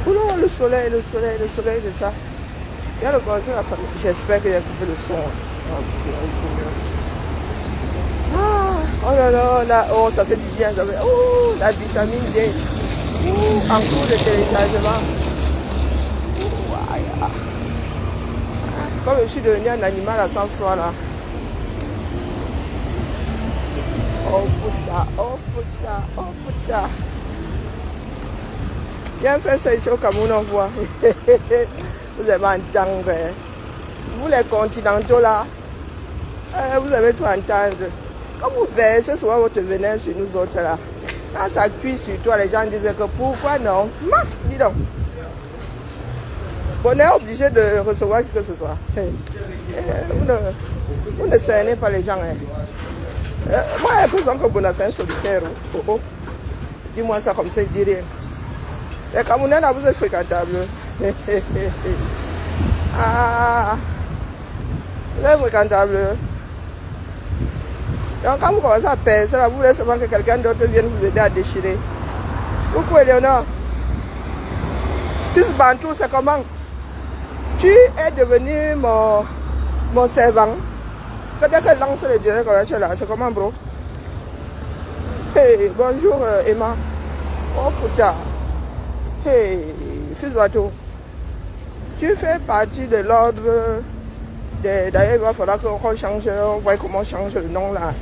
Oh non, le soleil, c'est ça. Il y a le bonjour la famille. J'espère qu'il y a coupé le son. Ah, oh là là, là, oh, ça fait du bien. Oh, la vitamine D. En cours de téléchargement. Comme je suis devenu un animal à sang-froid là. Oh putain, oh putain, oh putain. Viens faire ça ici au Cameroun, on voit. Vous allez entendre. Vous les continentaux là, vous avez tout entendre. Quand vous versez souvent votre venin sur nous autres là, quand ça cuit sur toi, les gens disent que pourquoi non? Maf, dis donc. On est obligé de recevoir qui que ce soit. Vous ne cernez pas les gens. Moi, j'ai l'impression que Bona, c'est un solitaire. Oh, oh. Dis-moi ça comme ça, je dis rien. Les Camerounais, là, vous êtes fréquentables. Ah, vous êtes fréquentables. Donc, quand vous commencez à percer, là, vous voulez seulement que quelqu'un d'autre vienne vous aider à déchirer. Coucou, Eleonore. Fils Bantou, c'est comment? Tu es devenu mon servant. Quand tu lances le direct, c'est comment, bro? Hey, bonjour, Emma. Oh, putain. Hey, fils bateau. Tu fais partie de l'ordre. D'ailleurs, il va falloir qu'on change, on voit comment on change le nom là.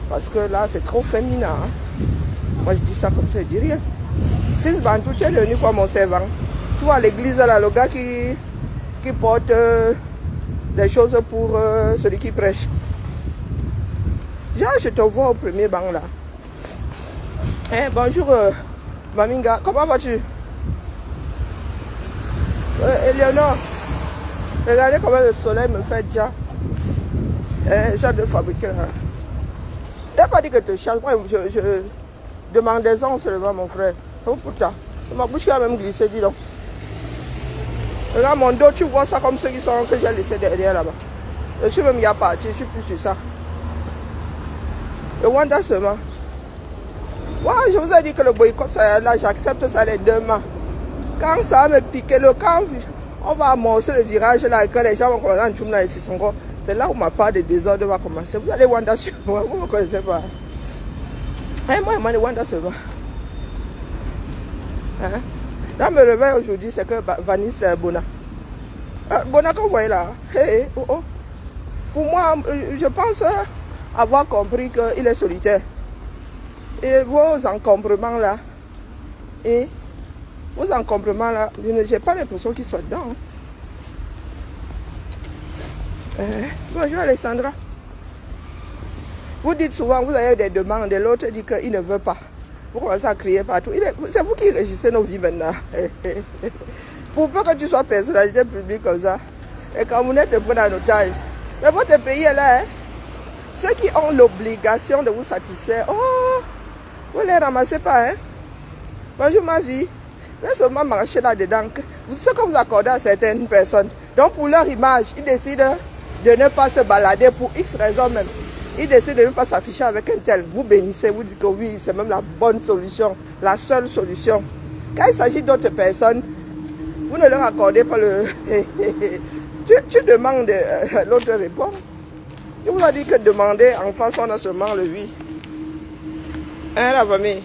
Parce que là, c'est trop féminin. Hein? Moi, je dis ça comme ça, je dis rien. Fils Bantou, tu es devenu quoi, mon servant? Tu vois à l'église, là, le gars qui porte des choses pour celui qui prêche. Je te vois au premier banc là. Hey, bonjour Maminga, comment vas-tu? Eleonore, regardez comment le soleil me fait déjà. J'ai de fabriquer là. Il n'a pas dit que te change. Moi, je demande des ans seulement, mon frère. Oh putain, ma bouche qui a même glissé, dis donc. Regarde mon dos, tu vois ça comme ceux qui sont que j'ai laissé derrière là-bas. Je suis même y parti, je suis plus sur ça. Le Wanda seulement. Ouais, je vous ai dit que le boycott, ça, là, j'accepte ça les 2 mains. Quand ça va me piquer le camp, on va amorcer le virage là, et que les gens vont commencer à tourner ici. C'est là où ma part de désordre va commencer. Vous allez Wanda sur moi, vous ne me connaissez pas. Hein, moi, je Wanda seulement. Hein? Là, me réveil aujourd'hui, c'est que Vanessa Bona. Bona, qu'on voit là. Hey, oh, oh. Pour moi, je pense avoir compris qu'il est solitaire. Et vos encombrements là, et vos encombrements là, je n'ai pas l'impression qu'ils soient dedans. Bonjour Alexandra. Vous dites souvent, vous avez des demandes, et l'autre dit qu'il ne veut pas. Vous commencez à crier partout. C'est vous qui régissez nos vies maintenant. Pour peu que tu sois personnalité publique comme ça, et quand vous êtes te prendre en otage. Mais votre pays est là, hein? Ceux qui ont l'obligation de vous satisfaire, oh, vous ne les ramassez pas, hein? Bonjour ma vie. Vous allez seulement marcher là-dedans. Ce que vous accordez à certaines personnes. Donc pour leur image, ils décident de ne pas se balader pour X raisons même. Ils décident de ne pas s'afficher avec un tel. Vous bénissez, vous dites que oui, c'est même la bonne solution, la seule solution. Quand il s'agit d'autres personnes, vous ne leur accordez pas le... tu demandes, l'autre répond. Je vous ai dit que demander en face, on a seulement le oui. Hein, la famille?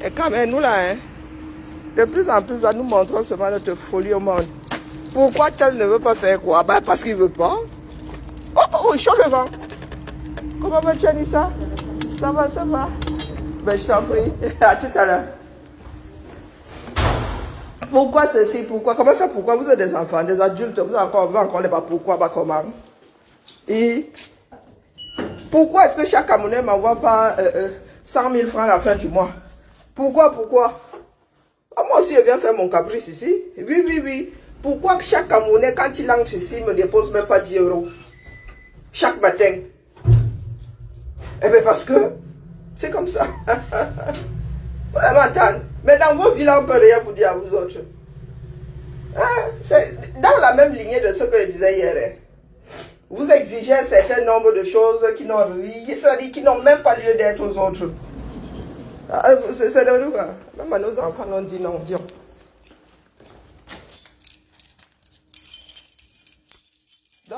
Et quand même, nous là, hein, de plus en plus, nous montrons seulement notre folie au monde. Pourquoi tel ne veut pas faire quoi? Ben, parce qu'il ne veut pas. Oh, oh, il chauffe le vent. Comment vas-tu, Anissa? Ça va, ça va? Ben, je t'en prie. À tout à l'heure. Pourquoi ceci? Pourquoi? Comment ça, pourquoi? Vous êtes des enfants, des adultes, vous avez encore les pas pourquoi, pas comment? Et pourquoi est-ce que chaque Camerounais ne m'envoie pas 100 000 francs à la fin du mois? Pourquoi? Ah, moi aussi, je viens faire mon caprice ici. Oui. Pourquoi chaque Camerounais, quand il entre ici, ne me dépose même pas 10 euros? Chaque matin. Eh bien, parce que c'est comme ça. Vous allez m'entendre. Mais dans vos villes, on ne peut rien vous dire à vous autres. Hein? C'est dans la même lignée de ce que je disais hier. Hein? Vous exigez un certain nombre de choses qui n'ont rien, c'est-à-dire qui n'ont même pas lieu d'être aux autres. C'est de nous, quoi. Même à nos enfants, on dit non, Dieu.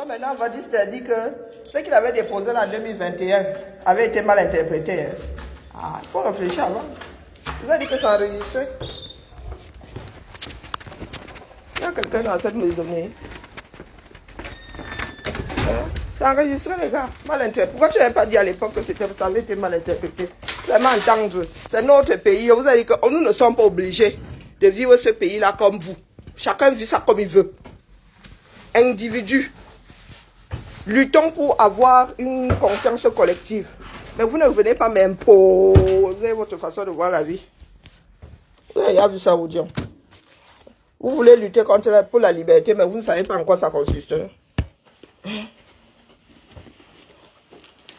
maintenant, Vadiste a dit que ce qu'il avait déposé en 2021 avait été mal interprété. Hein. Ah, il faut réfléchir avant. Vous avez dit que c'est enregistré. Il y a quelqu'un dans cette maisonnée. Hein? C'est enregistré, les gars. Mal interprété. Pourquoi tu n'avais pas dit à l'époque que ça avait été mal interprété? Vraiment entendre. C'est notre pays. Vous avez dit que nous ne sommes pas obligés de vivre ce pays-là comme vous. Chacun vit ça comme il veut. Individu. Luttons pour avoir une conscience collective. Mais vous ne venez pas m'imposer votre façon de voir la vie. Vous avez vu ça, vous dire. Vous voulez lutter pour la liberté, mais vous ne savez pas en quoi ça consiste.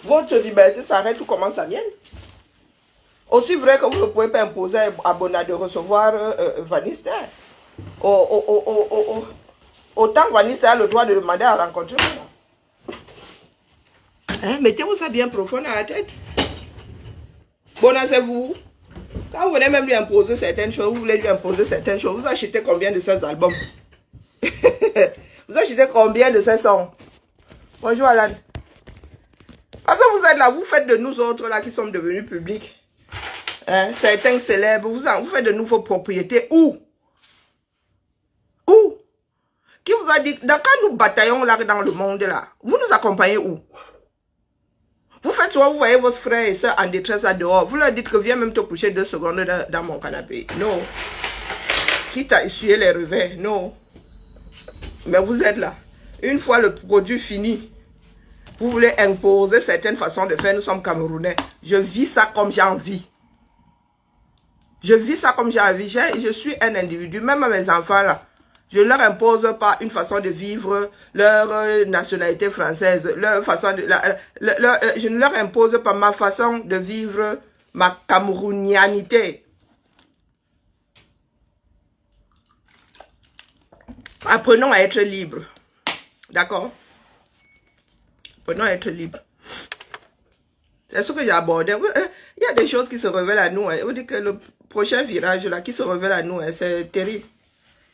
Votre liberté s'arrête ou commence la mienne. Aussi vrai que vous ne pouvez pas imposer à Bona de recevoir Vanister. Autant Vanister a le droit de demander à rencontrer Bona. Hein, mettez-vous ça bien profond dans la tête. Bona, c'est vous. Quand vous venez même lui imposer certaines choses, vous voulez lui imposer certaines choses, vous achetez combien de ces albums? Vous achetez combien de ces sons? Bonjour Alan. Parce que vous êtes là, vous faites de nous autres là qui sommes devenus publics. Hein, certains célèbres, vous faites de nous vos propriétés. Où? Où? Qui vous a dit, quand nous bataillons là dans le monde là, vous nous accompagnez où? Vous faites soit vous voyez vos frères et soeurs en détresse à dehors, vous leur dites que viens même te coucher 2 secondes dans mon canapé. Non. Quitte à essuyer les revers. Non. Mais vous êtes là. Une fois le produit fini, vous voulez imposer certaines façons de faire. Nous sommes Camerounais. Je vis ça comme j'ai envie. Je vis ça comme j'ai envie. Je suis un individu. Même à mes enfants là. Je ne leur impose pas une façon de vivre, leur nationalité française, leur façon de, je ne leur impose pas ma façon de vivre, ma camerounianité. Apprenons à être libres. D'accord? Apprenons à être libres. C'est ce que j'ai abordé. Il y a des choses qui se révèlent à nous. Hein. On dit que le prochain virage là, qui se révèle à nous, hein, c'est terrible.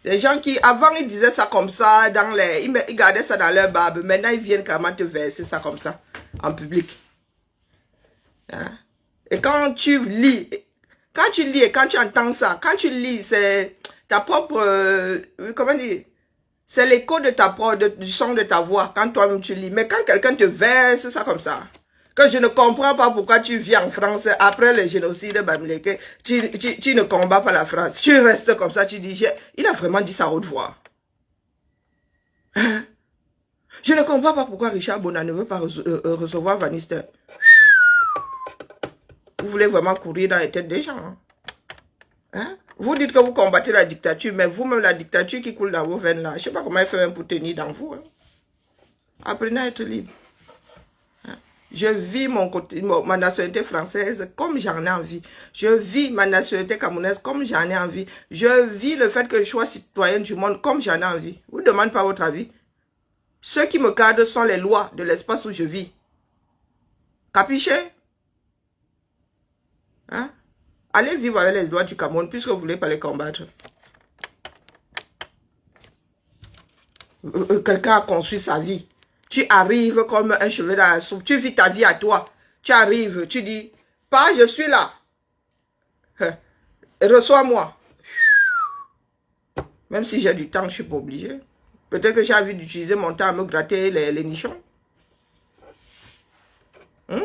Les gens qui, avant, ils disaient ça comme ça, ils gardaient ça dans leur barbe. Maintenant, ils viennent carrément te verser ça comme ça, en public. Hein? Et quand tu lis et quand tu entends ça, quand tu lis, c'est ta propre, comment dire, c'est l'écho de du son de ta voix, quand toi-même tu lis. Mais quand quelqu'un te verse ça comme ça, que je ne comprends pas pourquoi tu vis en France après le génocide de Bamileke, tu ne combats pas la France. Tu restes comme ça, tu dis, il a vraiment dit ça à haute voix. Hein? Je ne comprends pas pourquoi Richard Bona ne veut pas recevoir Vanister. Vous voulez vraiment courir dans les têtes des gens. Hein? Hein? Vous dites que vous combattez la dictature, mais vous-même la dictature qui coule dans vos veines là, je ne sais pas comment il fait même pour tenir dans vous. Hein? Apprenez à être libre. Je vis ma nationalité française comme j'en ai envie. Je vis ma nationalité camerounaise comme j'en ai envie. Je vis le fait que je sois citoyen du monde comme j'en ai envie. Je ne vous demande pas votre avis. Ceux qui me cadrent sont les lois de l'espace où je vis. Capiché? Hein? Allez vivre avec les lois du Cameroun puisque vous ne voulez pas les combattre. Quelqu'un a construit sa vie. Tu arrives comme un cheveu dans la soupe. Tu vis ta vie à toi. Tu arrives, tu dis, pas je suis là. Reçois-moi. Même si j'ai du temps, je ne suis pas obligé. Peut-être que j'ai envie d'utiliser mon temps à me gratter les nichons. Hein?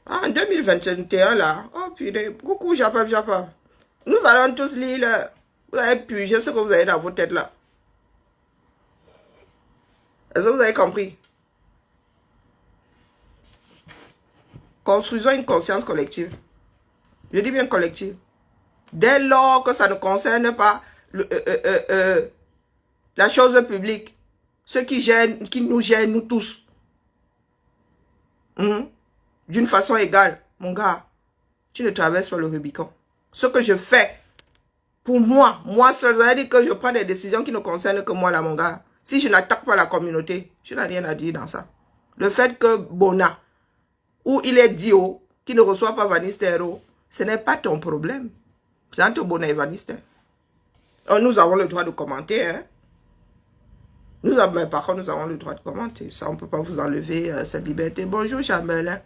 En 2021, là, oh putain, coucou, Japa. Nous allons tous lire, vous avez pugé ce que vous avez dans vos têtes là. Est-ce que vous avez compris? Construisons une conscience collective. Je dis bien collective. Dès lors que ça ne concerne pas la chose publique, ce qui nous gêne, nous tous, d'une façon égale, mon gars, tu ne traverses pas le Rubicon. Ce que je fais, pour moi seul, ça veut dire que je prends des décisions qui ne concernent que moi là, mon gars. Si je n'attaque pas la communauté, je n'ai rien à dire dans ça. Le fait que Bona, ou il est Dio, qui ne reçoit pas Vanistero, ce n'est pas ton problème. C'est entre Bona et Vanister. Nous avons le droit de commenter. Hein. Mais par contre, nous avons le droit de commenter. Ça, on ne peut pas vous enlever cette liberté. Bonjour, Chambelin.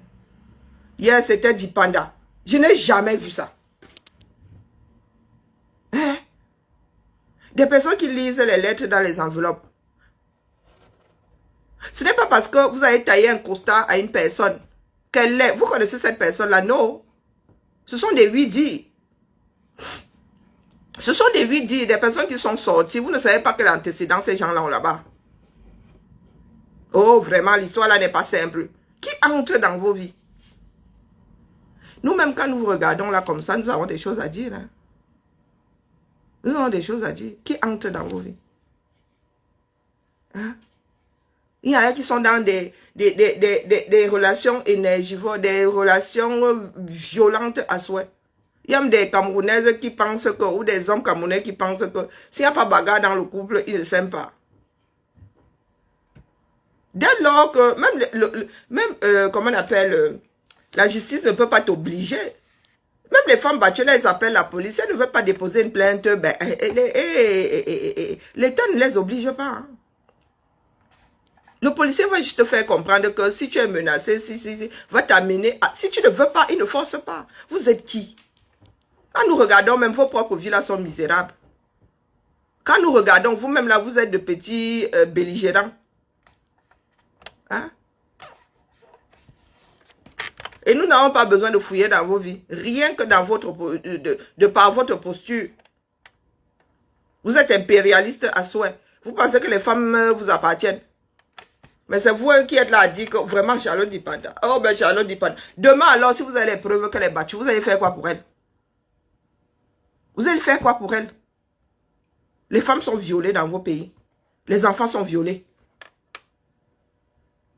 Hier, c'était Dipanda. Je n'ai jamais vu ça. Hein? Des personnes qui lisent les lettres dans les enveloppes. Ce n'est pas parce que vous avez taillé un costard à une personne qu'elle l'est. Vous connaissez cette personne-là? Non. Ce sont des oui-dits. Ce sont des oui-dits, des personnes qui sont sorties. Vous ne savez pas quel antécédent ces gens-là ont là-bas. Oh, vraiment, l'histoire là n'est pas simple. Qui entre dans vos vies? Nous-mêmes, quand nous vous regardons là comme ça, nous avons des choses à dire. Hein? Nous avons des choses à dire. Qui entre dans vos vies? Hein? Il y en a qui sont dans des relations énergivores, des relations violentes à souhait. Il y a des Camerounaises qui pensent que, ou des hommes camerounais qui pensent que s'il n'y a pas bagarre dans le couple, ils ne s'aiment pas. Dès lors que, comment on appelle, la justice ne peut pas t'obliger. Même les femmes battues, elles appellent la police, elles ne veulent pas déposer une plainte, ben, l'État ne les oblige pas. Hein. Le policier va juste te faire comprendre que si tu es menacé, va t'amener à... Si tu ne veux pas, il ne force pas. Vous êtes qui? Quand nous regardons, même vos propres vies là sont misérables. Quand nous regardons, vous-même là, vous êtes de petits belligérants. Hein? Et nous n'avons pas besoin de fouiller dans vos vies. Rien que dans votre, de par votre posture. Vous êtes impérialiste à souhait. Vous pensez que les femmes vous appartiennent. Mais c'est vous qui êtes là à dire que vraiment Charlotte Dipanda. Oh ben Charlotte Dipanda. Demain alors, si vous avez les preuves qu'elle est battue, vous allez faire quoi pour elle? Vous allez faire quoi pour elle? Les femmes sont violées dans vos pays. Les enfants sont violés.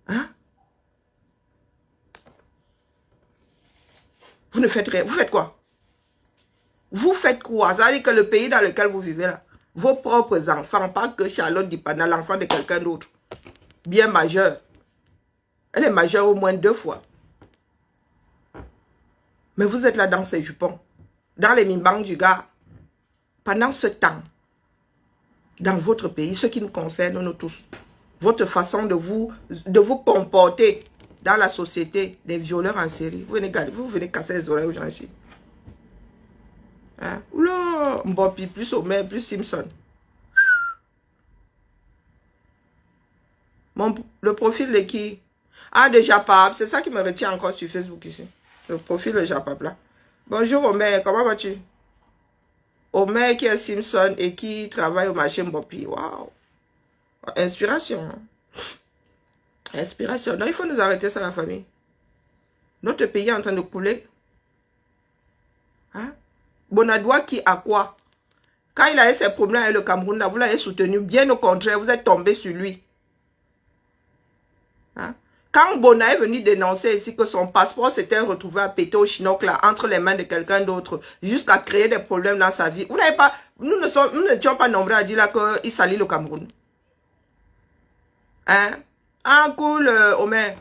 Hein? Vous ne faites rien. Vous faites quoi? Vous faites quoi? Ça veut dire que le pays dans lequel vous vivez là, vos propres enfants, pas que Charlotte Dipanda, l'enfant de quelqu'un d'autre, bien majeure. Elle est majeure au moins 2 fois. Mais vous êtes là dans ces jupons, dans les mimbangs du gars. Pendant ce temps, dans votre pays, ce qui nous concerne, nous tous, votre façon de vous comporter dans la société des violeurs en série. Vous venez casser les oreilles aux gens ici. Hein? Oula, Mbopi, plus Omer, plus Simpson. Le profil de qui? Ah, de Japap. C'est ça qui me retient encore sur Facebook ici. Le profil de Japap là. Bonjour Omer, comment vas-tu? Omer qui est Simpson et qui travaille au marché Mbopi. Waouh. Inspiration. Inspiration. Donc il faut nous arrêter ça la famille. Notre pays est en train de couler. Hein? Bonadoua qui a quoi? Quand il a eu ses problèmes avec le Cameroun, là, vous l'avez soutenu. Bien au contraire, vous êtes tombé sur lui. Hein? Quand Bona est venu dénoncer ici que son passeport s'était retrouvé à péter au chinook là, entre les mains de quelqu'un d'autre, jusqu'à créer des problèmes dans sa vie, vous n'avez pas, nous n'étions pas nombreux à dire là qu'il salit le Cameroun. Hein? Ah, cool, Omer.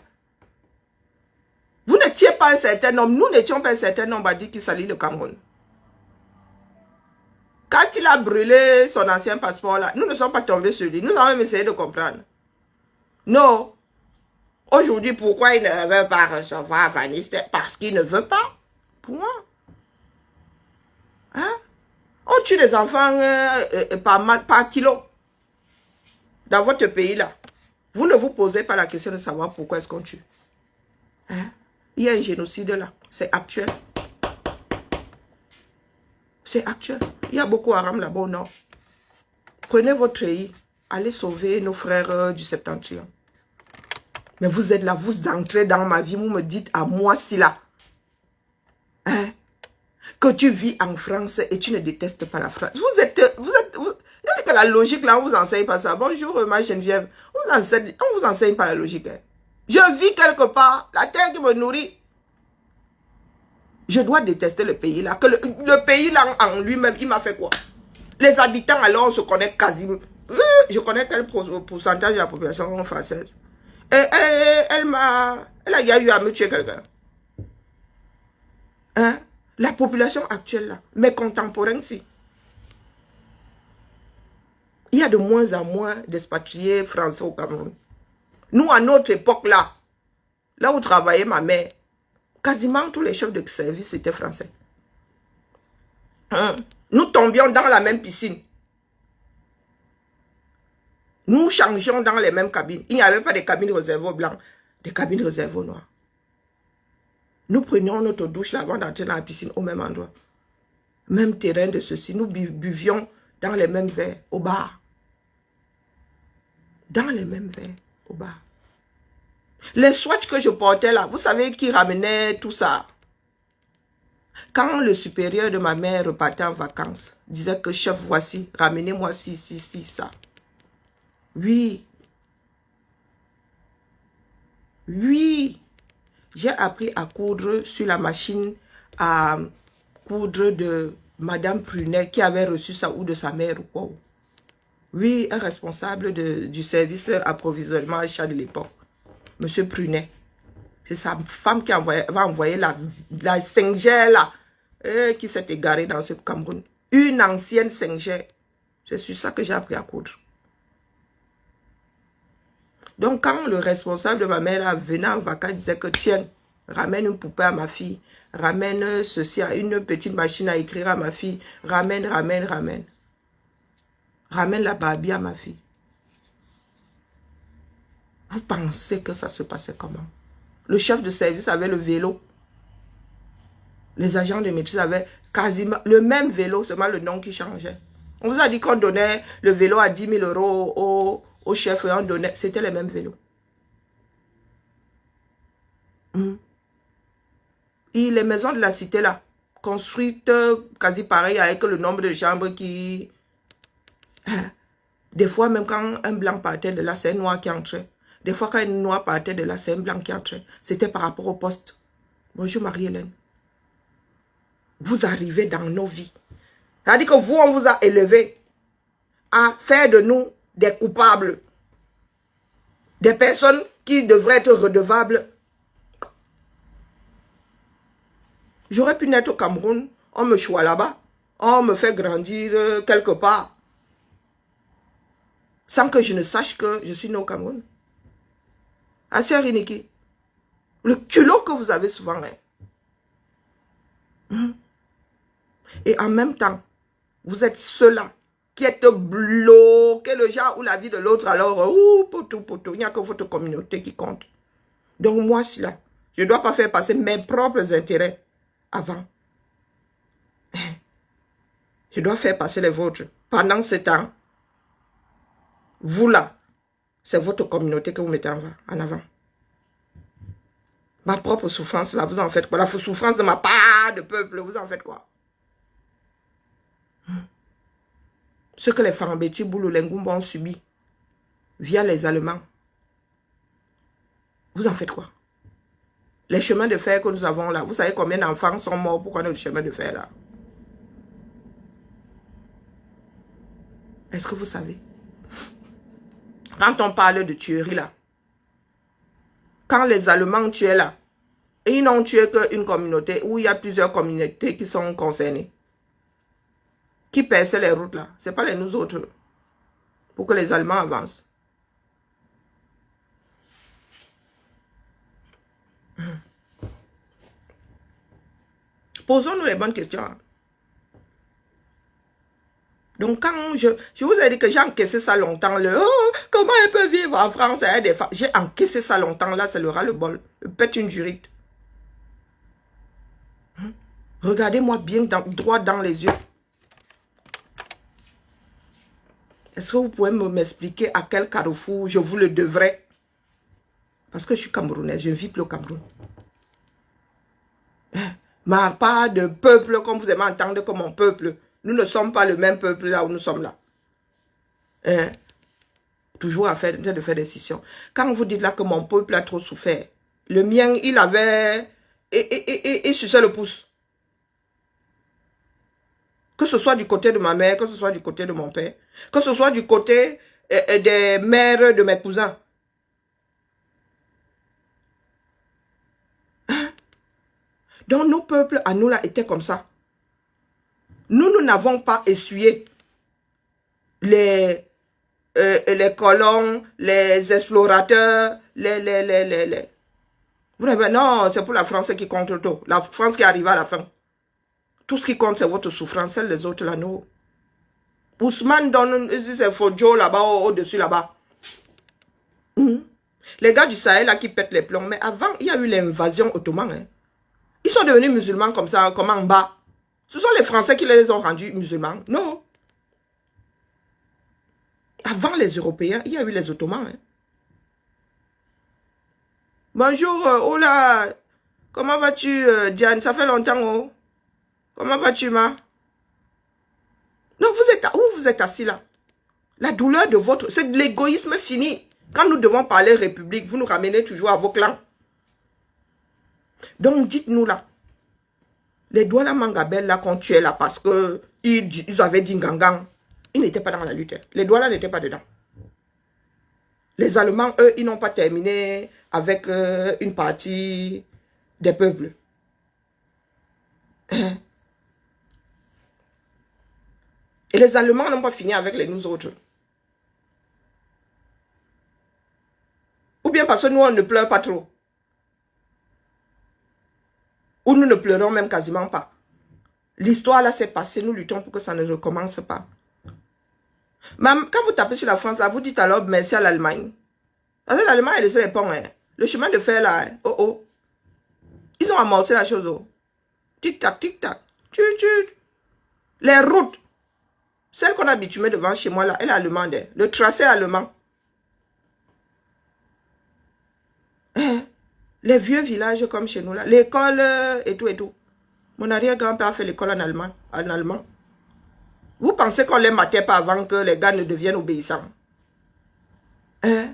Vous n'étiez pas un certain nombre, nous n'étions pas un certain nombre à dire qu'il salit le Cameroun. Quand il a brûlé son ancien passeport là, nous ne sommes pas tombés sur lui. Nous avons même essayé de comprendre. Non. Aujourd'hui, pourquoi il ne veut pas recevoir Vaniste? Parce qu'il ne veut pas. Point. Hein? On tue les enfants par kilo. Dans votre pays là. Vous ne vous posez pas la question de savoir pourquoi est-ce qu'on tue. Hein? Il y a un génocide là. C'est actuel. C'est actuel. Il y a beaucoup Haram là-bas au nord. Prenez votre treillis. Allez sauver nos frères du Septentrion. Mais vous êtes là, vous entrez dans ma vie, vous me dites à moi si là. Hein? Que tu vis en France et tu ne détestes pas la France. Vous êtes que la logique là, on vous enseigne pas ça. Bonjour ma Geneviève. On vous enseigne pas la logique. Hein? Je vis quelque part, la terre qui me nourrit. Je dois détester le pays là. Que le pays là en lui-même, il m'a fait quoi? Les habitants alors, on se connaît quasiment. Je connais quel pourcentage de la population française. Et elle a eu à me tuer quelqu'un. Hein? La population actuelle là, mes contemporains si. Il y a de moins en moins d'expatriés français au Cameroun. Nous, à notre époque là où travaillait ma mère, quasiment tous les chefs de service étaient français. Nous tombions dans la même piscine. Nous changions dans les mêmes cabines. Il n'y avait pas de cabines réservées aux blancs, des cabines réservées aux noirs. Nous prenions notre douche là avant d'entrer dans la piscine au même endroit. Même terrain de ceci. Nous buvions dans les mêmes verres au bar. Dans les mêmes verres au bar. Les swatchs que je portais là, vous savez qui ramenait tout ça? Quand le supérieur de ma mère repartait en vacances, disait que chef, voici, ramenez-moi ci, ça. Oui. Oui. J'ai appris à coudre sur la machine à coudre de Madame Prunet qui avait reçu ça ou de sa mère ou quoi. Oui, un responsable du service approvisionnement achat de l'époque. Monsieur Prunet. C'est sa femme qui va envoyer la singère là, qui s'est égarée dans ce Cameroun. Une ancienne singère. C'est sur ça que j'ai appris à coudre. Donc quand le responsable de ma mère venait en vacances, il disait que tiens, ramène une poupée à ma fille, ramène ceci à une petite machine à écrire à ma fille, ramène. Ramène la Barbie à ma fille. Vous pensez que ça se passait comment? Le chef de service avait le vélo. Les agents de maîtrise avaient quasiment le même vélo, seulement le nom qui changeait. On vous a dit qu'on donnait le vélo à 10 000 € au chef et on donnait, c'était les mêmes vélos. Et les maisons de la cité là, construites quasi pareil avec le nombre de chambres qui... Des fois même quand un blanc partait de là, c'est un noir qui entrait. Des fois quand un noir partait de là, c'est un blanc qui entrait. C'était par rapport au poste. Bonjour Marie-Hélène. Vous arrivez dans nos vies. C'est-à-dire que vous, on vous a élevés à faire de nous des coupables. Des personnes qui devraient être redevables. J'aurais pu naître au Cameroun, on me choisit là-bas, on me fait grandir quelque part, sans que je ne sache que je suis né au Cameroun. À sœur Iniki, le culot que vous avez souvent est. Et en même temps, vous êtes ceux-là qui êtes bloqués le genre ou la vie de l'autre. Alors, poteau, il n'y a que votre communauté qui compte. Donc moi, là, je ne dois pas faire passer mes propres intérêts avant. Je dois faire passer les vôtres. Pendant ce temps, vous là, c'est votre communauté que vous mettez en avant. Ma propre souffrance là, vous en faites quoi? La souffrance de ma part de peuple, vous en faites quoi? Ce que les Fambeti, Boulou, Lengumba ont subi via les Allemands, vous en faites quoi? Les chemins de fer que nous avons là, vous savez combien d'enfants sont morts pour qu'on ait le chemin de fer là? Est-ce que vous savez? Quand on parle de tuerie là, quand les Allemands tuaient là, et ils n'ont tué qu'une communauté où il y a plusieurs communautés qui sont concernées, qui perçaient les routes là, ce n'est pas les nous autres, pour que les Allemands avancent. Posons-nous les bonnes questions. Donc quand je vous ai dit que j'ai encaissé ça longtemps, comment elle peut vivre en France avec des femmes? J'ai encaissé ça longtemps, là c'est le ras-le-bol. Je pète une jurite. Regardez-moi bien droit dans les yeux. Est-ce que vous pouvez m'expliquer à quel carrefour je vous le devrais? Parce que je suis camerounaise, je ne vis plus au Cameroun. Ma part de peuple, comme vous aimez entendre comme mon peuple, nous ne sommes pas le même peuple là où nous sommes là. Toujours en train de faire des scissions. Quand vous dites là que mon peuple a trop souffert, le mien, il avait... Et suçait le pouce. Que ce soit du côté de ma mère, que ce soit du côté de mon père, que ce soit du côté des mères de mes cousins. Donc nos peuples à nous là étaient comme ça. Nous n'avons pas essuyé les les colons, les explorateurs, les. Vous n'avez, non, c'est pour la France qui compte tout. La France qui arrive à la fin. Tout ce qui compte, c'est votre souffrance, celle des autres là, non. Ousmane donne, c'est Fodjo là-bas, au-dessus là-bas. Les gars du Sahel là qui pètent les plombs, mais avant, il y a eu l'invasion ottomane. Hein. Ils sont devenus musulmans comme ça, comme en bas. Ce sont les Français qui les ont rendus musulmans. Non. Avant les Européens, il y a eu les Ottomans. Hein. Bonjour, oh là, comment vas-tu, Diane? Ça fait longtemps, oh. Comment vas-tu, ma? Non, où vous êtes assis là? La douleur de votre... C'est de l'égoïsme fini. Quand nous devons parler République, vous nous ramenez toujours à vos clans. Donc, dites-nous là. Les Douala Mangabel là qu'on tuait là parce que ils avaient dit Ngangang. Ils n'étaient pas dans la lutte. Les Douala n'étaient pas dedans. Les Allemands, eux, ils n'ont pas terminé avec une partie des peuples. Et les Allemands n'ont pas fini avec les nous autres. Ou bien parce que nous, on ne pleure pas trop. Ou nous ne pleurons même quasiment pas. L'histoire là s'est passée, nous luttons pour que ça ne recommence pas. Même quand vous tapez sur la France, là, vous dites alors merci à l'Allemagne. Parce que l'Allemagne a laissé les ponts. Hein. Le chemin de fer là, hein. Oh oh. Ils ont amorcé la chose. Oh. Tic-tac, tic-tac. Les routes. Celle qu'on a bitumée devant chez moi là, elle est allemande. Hein. Le tracé allemand. Les vieux villages comme chez nous là. L'école et tout et tout. Mon arrière-grand-père a fait l'école en allemand. Vous pensez qu'on ne les matait pas avant que les gars ne deviennent obéissants? Hein?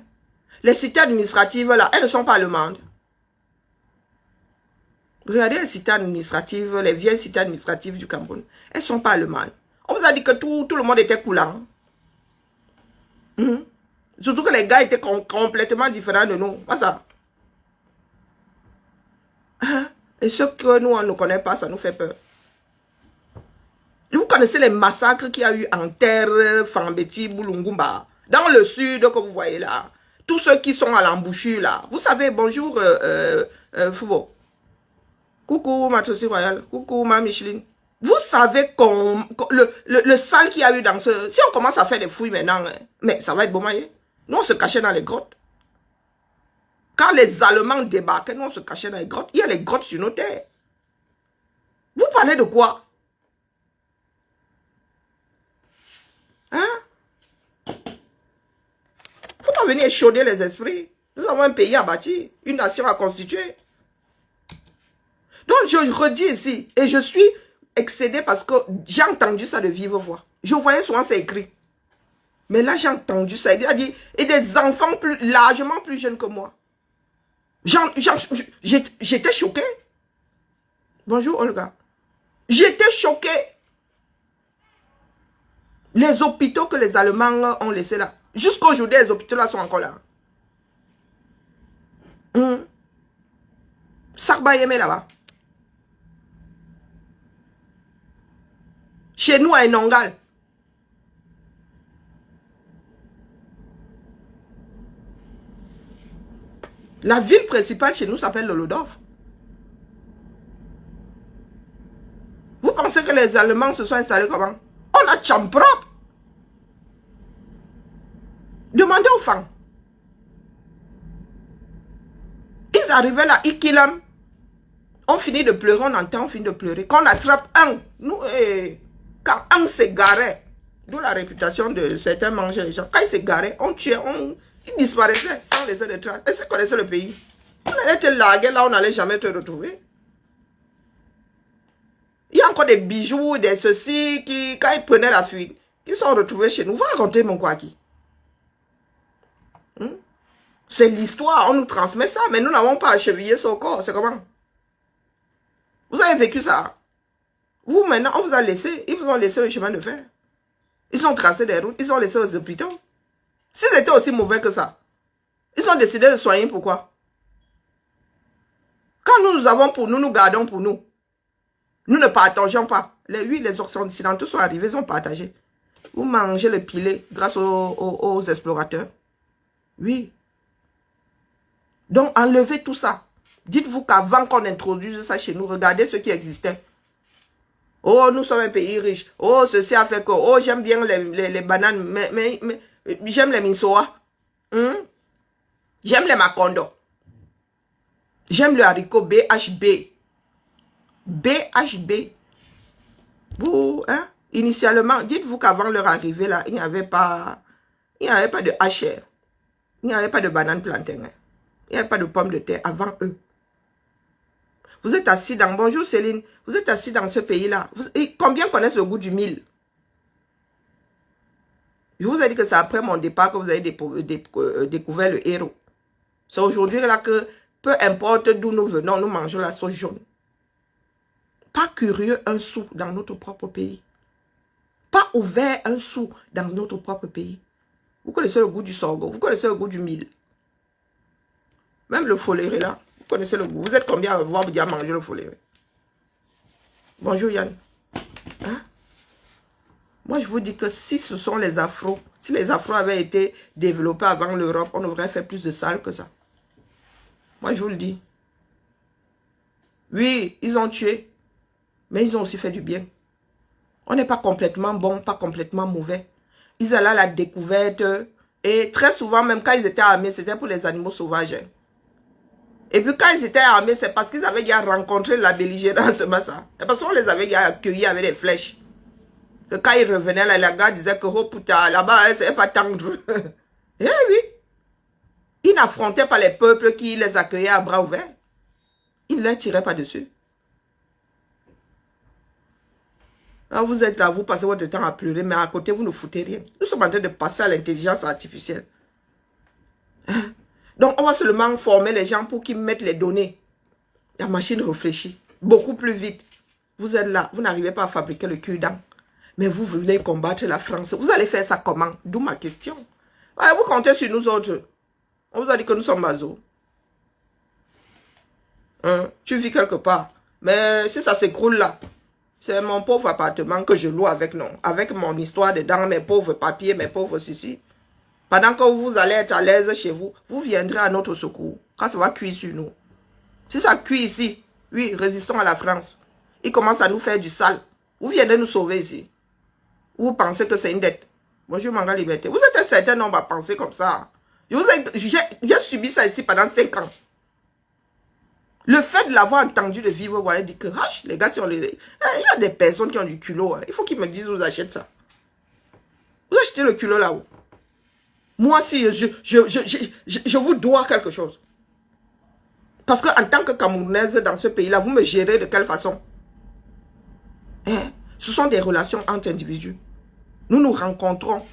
Les cités administratives, là, elles ne sont pas allemandes. Regardez les cités administratives, les vieilles cités administratives du Cameroun. Elles ne sont pas allemandes. On vous a dit que tout le monde était coulant. Surtout que les gars étaient complètement différents de nous. Pas ça. Hein? Et ce que nous, on ne connaît pas, ça nous fait peur. Vous connaissez les massacres qu'il y a eu en terre, Fambeti, Boulungumba, dans le sud que vous voyez là. Tous ceux qui sont à l'embouchure là. Vous savez, bonjour Foubo. Coucou ma Tossi Royale. Coucou ma Micheline. Vous savez le sale qu'il y a eu dans ce... Si on commence à faire des fouilles maintenant, hein, mais ça va être bomaillé. Nous on se cachait dans les grottes. Quand les Allemands débarquaient, nous on se cachait dans les grottes. Il y a les grottes sur nos terres. Vous parlez de quoi? Hein? Faut pas venir échauder les esprits. Nous avons un pays à bâtir, une nation à constituer. Donc je redis ici, et je suis excédé parce que j'ai entendu ça de vive voix. Je voyais souvent ça écrit. Mais là j'ai entendu ça. Il a dit, et des enfants largement plus jeunes que moi. J'étais choqué. Bonjour Olga. J'étais choqué. Les hôpitaux que les Allemands ont laissés là. Jusqu'à aujourd'hui, les hôpitaux là sont encore là. Sarba Yémé là-bas. Chez nous à Enongal. La ville principale chez nous s'appelle Lolodorf. Vous pensez que les Allemands se sont installés comment? On a champ propre. Demandez aux femmes. Ils arrivaient là, Ikilam. On finit de pleurer, on entend, on finit de pleurer. Quand on attrape un, nous, quand un s'égarait, d'où la réputation de certains manger les gens. Quand ils s'égaraient, on tuait, ils disparaissaient sans laisser de traces. Est-ce qu'ils connaissaient le pays? On allait te larguer là, on n'allait jamais te retrouver. Il y a encore des bijoux, des ceci qui, quand ils prenaient la fuite, ils sont retrouvés chez nous. Vous racontez mon quoi qui? C'est l'histoire, on nous transmet ça, mais nous n'avons pas achevillé son corps. C'est comment? Vous avez vécu ça? Vous maintenant, on vous a laissé, ils vous ont laissé le chemin de fer. Ils ont tracé des routes, ils ont laissé aux hôpitaux. Si c'était aussi mauvais que ça, ils ont décidé de soigner pourquoi? Quand nous avons pour nous, nous gardons pour nous. Nous ne partageons pas. Les occidentaux sont arrivés, ils ont partagé. Vous mangez le pilé grâce aux explorateurs. Oui. Donc, enlevez tout ça. Dites-vous qu'avant qu'on introduise ça chez nous, regardez ce qui existait. Oh, nous sommes un pays riche. Oh, ceci a fait que... Oh, j'aime bien les bananes, mais j'aime les minsoa. J'aime les macondo. J'aime le haricot BHB. BHB. Vous, hein? Initialement, dites-vous qu'avant leur arrivée, là, il n'y avait pas de HR. Il n'y avait pas de banane plantain. Hein. Il n'y avait pas de pommes de terre avant eux. Vous êtes assis dans... Bonjour Céline. Vous êtes assis dans ce pays-là. Combien connaissent le goût du mil? Je vous ai dit que c'est après mon départ que vous avez découvert le héros. C'est aujourd'hui là que, peu importe d'où nous venons, nous mangeons la sauce jaune. Pas curieux un sou dans notre propre pays. Pas ouvert un sou dans notre propre pays. Vous connaissez le goût du sorgho, vous connaissez le goût du mil. Même le foléré là, vous connaissez le goût. Vous êtes combien à avoir déjà mangé le foléré? Bonjour Yann. Hein? Moi je vous dis que si ce sont les afros, si les afros avaient été développés avant l'Europe, on aurait fait plus de sale que ça. Moi je vous le dis. Oui, ils ont tué. Mais ils ont aussi fait du bien. On n'est pas complètement bon, pas complètement mauvais. Ils allaient à la découverte. Et très souvent, même quand ils étaient armés, c'était pour les animaux sauvages. Et puis quand ils étaient armés, c'est parce qu'ils avaient déjà rencontré la belligérance. Et parce qu'on les avait déjà accueillis avec des flèches. Que quand ils revenaient, là, la gars disait que oh putain, là-bas, c'est pas tendre. Eh oui. Ils n'affrontaient pas les peuples qui les accueillaient à bras ouverts. Ils ne les tiraient pas dessus. Alors vous êtes là, vous passez votre temps à pleurer, mais à côté, vous ne foutez rien. Nous sommes en train de passer à l'intelligence artificielle. Donc, on va seulement former les gens pour qu'ils mettent les données. La machine réfléchit beaucoup plus vite. Vous êtes là, vous n'arrivez pas à fabriquer le cul-dent. Mais vous voulez combattre la France. Vous allez faire ça comment? D'où ma question. Ouais, vous comptez sur nous autres. On vous a dit que nous sommes mazos. Hein? Tu vis quelque part. Mais si ça s'écroule là, c'est mon pauvre appartement que je loue avec mon histoire dedans, mes pauvres papiers, mes pauvres ceci. Pendant que vous allez être à l'aise chez vous, vous viendrez à notre secours. Quand ça va cuire sur nous. Si ça cuit ici, oui, résistons à la France. Ils commencent à nous faire du sale. Vous viendrez nous sauver ici. Vous pensez que c'est une dette. Bonjour, Manga Liberté. Vous êtes un certain nombre à penser comme ça. J'ai subi ça ici pendant 5 ans. Le fait de l'avoir entendu, de vivre, vous allez dire que, les gars, il y a des personnes qui ont du culot. Hein. Il faut qu'ils me disent, vous achetez ça. Vous achetez le culot là-haut. Moi, si je vous dois quelque chose. Parce qu'en tant que Camerounaise dans ce pays-là, vous me gérez de quelle façon? Hein? Ce sont des relations entre individus. Nous nous rencontrons.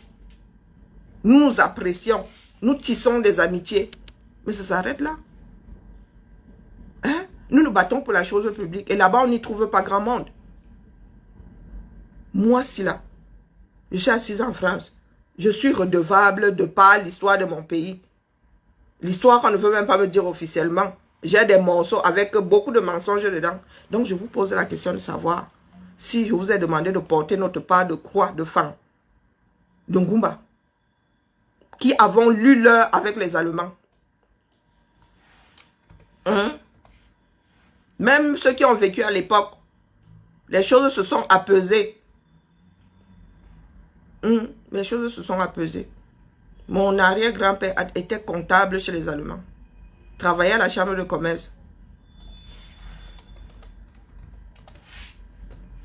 Nous nous apprécions. Nous tissons des amitiés. Mais ça s'arrête là. Hein? Nous nous battons pour la chose publique. Et là-bas, on n'y trouve pas grand monde. Moi, si là, je suis assise en France. Je suis redevable de par l'histoire de mon pays. L'histoire qu'on ne veut même pas me dire officiellement. J'ai des morceaux avec beaucoup de mensonges dedans. Donc, je vous pose la question de savoir si je vous ai demandé de porter notre part de croix de fan, de Ngumba, qui avons lu l'heure avec les Allemands. Même ceux qui ont vécu à l'époque, les choses se sont apaisées. Les choses se sont apaisées. Mon arrière-grand-père était comptable chez les Allemands. Travaillait à la chambre de commerce.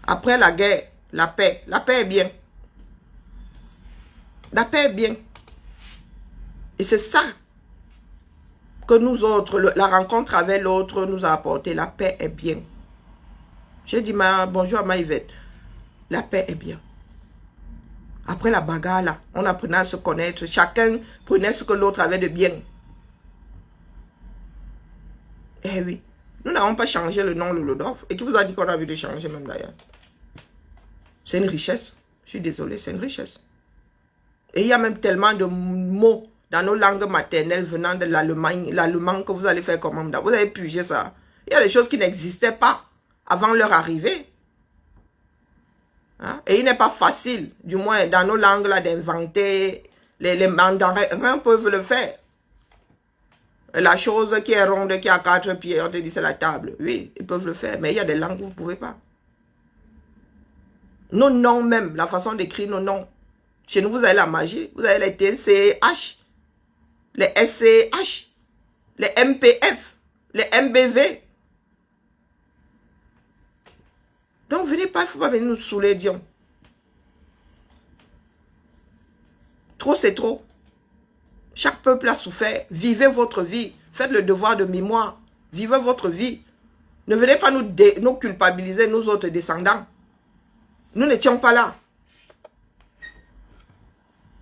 Après la guerre, la paix est bien. La paix est bien. Et c'est ça que nous autres, la rencontre avec l'autre nous a apporté. La paix est bien. J'ai dit bonjour à Maïvette. La paix est bien. Après la bagarre, là, on apprenait à se connaître. Chacun prenait ce que l'autre avait de bien. Eh oui. Nous n'avons pas changé le nom Lolodorf. Et qui vous a dit qu'on a envie de changer même d'ailleurs? C'est une richesse. Je suis désolé, c'est une richesse. Et il y a même tellement de mots dans nos langues maternelles venant de l'Allemagne, l'allemand que vous allez faire comment? Vous allez puger ça. Il y a des choses qui n'existaient pas avant leur arrivée. Hein? Et il n'est pas facile, du moins dans nos langues là, d'inventer. Les mandarins peuvent le faire. La chose qui est ronde, qui a 4 pieds, on te dit c'est la table. Oui, ils peuvent le faire, mais il y a des langues où vous ne pouvez pas. Nos noms même, la façon d'écrire nos noms. Chez nous, vous avez la magie. Vous avez les TCH, les SCH, les MPF, les MBV. Donc, venez pas, il ne faut pas venir nous saouler, Dion. Trop, c'est trop. Chaque peuple a souffert. Vivez votre vie. Faites le devoir de mémoire. Vivez votre vie. Ne venez pas nous culpabiliser, nous autres descendants. Nous n'étions pas là.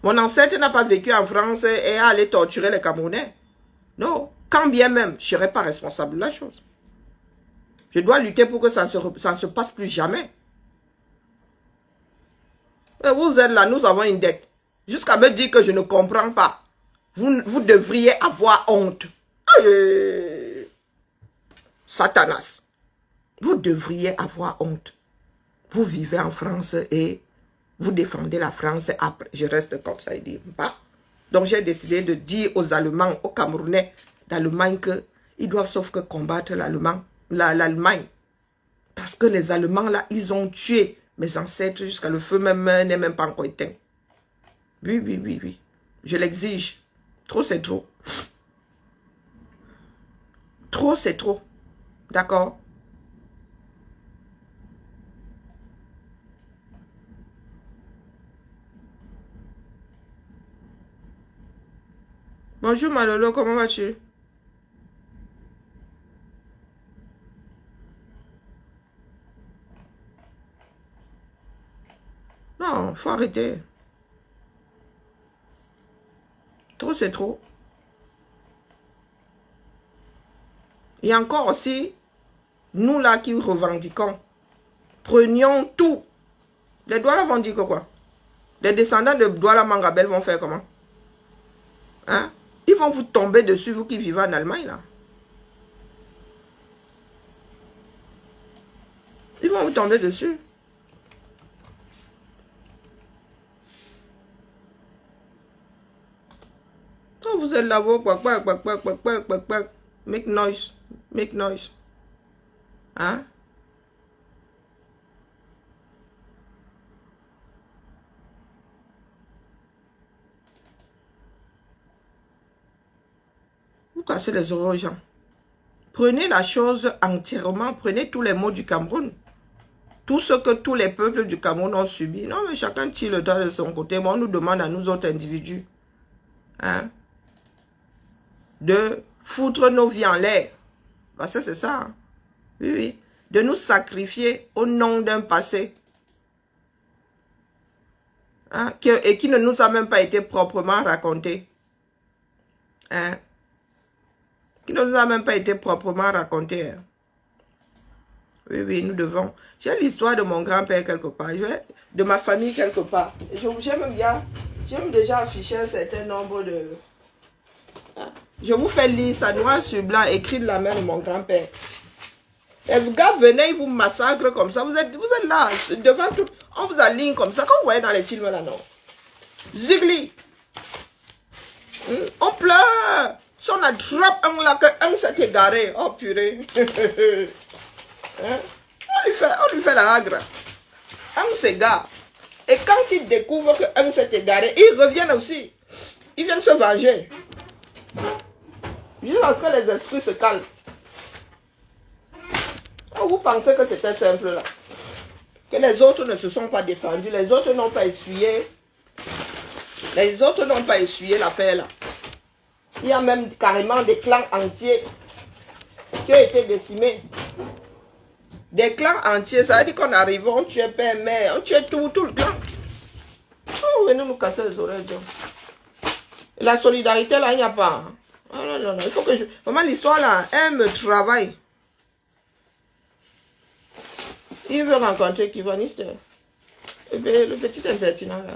Mon ancêtre n'a pas vécu en France et a allé torturer les Camerounais. Non. Quand bien même, je ne serai pas responsable de la chose. Je dois lutter pour que ça ne se passe plus jamais. Et vous êtes là, nous avons une dette. Jusqu'à me dire que je ne comprends pas. Vous devriez avoir honte. Aïe. Satanas. Vous devriez avoir honte. Vous vivez en France et vous défendez la France après. Je reste comme ça et dis pas. Donc j'ai décidé de dire aux Allemands, aux Camerounais d'Allemagne qu'ils doivent sauf que combattre l'Allemagne. Parce que les Allemands là, ils ont tué mes ancêtres jusqu'à le feu même n'est même pas encore éteint. Oui, oui, oui, oui. Je l'exige. Trop, c'est trop. Trop, c'est trop. D'accord? Bonjour Malolo, comment vas-tu? Non, faut arrêter. Trop, c'est trop. Et encore aussi, nous là qui revendiquons, prenions tout. Les Douala vont dire que quoi? Les descendants de Douala Mangabel vont faire comment? Hein? Ils vont vous tomber dessus, vous qui vivez en Allemagne là. Ils vont vous tomber dessus. Quand vous êtes là-bas, make noise. Make noise. Hein? Vous cassez les oreilles aux gens. Prenez la chose entièrement. Prenez tous les mots du Cameroun. Tout ce que tous les peuples du Cameroun ont subi. Non, mais chacun tire le droit de son côté. Mais on nous demande à nous autres individus. Hein? De foutre nos vies en l'air. Parce que c'est ça. Hein? Oui, oui. De nous sacrifier au nom d'un passé. Hein? Et qui ne nous a même pas été proprement raconté. Hein? Qui ne nous a même pas été proprement raconté. Hein? Oui, oui, nous devons. J'ai l'histoire de mon grand-père quelque part. De ma famille quelque part. J'aime déjà afficher un certain nombre de... Je vous fais lire ça noir sur blanc, écrit de la main de mon grand-père. Les gars venaient, ils vous massacrent comme ça. Vous êtes là, devant tout. On vous aligne comme ça, comme vous voyez dans les films là, non? Zigli. On pleure. Si on attrape un là, un s'est égaré. Oh purée. Hein? On lui fait la hagre. Un s'égare. Et quand ils découvrent qu'un s'est égaré, ils reviennent aussi. Ils viennent se venger. Jusqu'à ce que les esprits se calment. Oh, vous pensez que c'était simple là? Que les autres ne se sont pas défendus. Les autres n'ont pas essuyé. Les autres n'ont pas essuyé l'affaire là. Il y a même carrément des clans entiers qui ont été décimés. Des clans entiers, ça veut dire qu'on arrive, on tue père, mère, on tue tout le clan. Oh, venez nous casser les oreilles. La solidarité là, il n'y a pas. Oh, non, non, non, il faut que je... Vraiment, l'histoire là, elle me travaille. Il veut rencontrer Kivanister. Le petit impertinent là.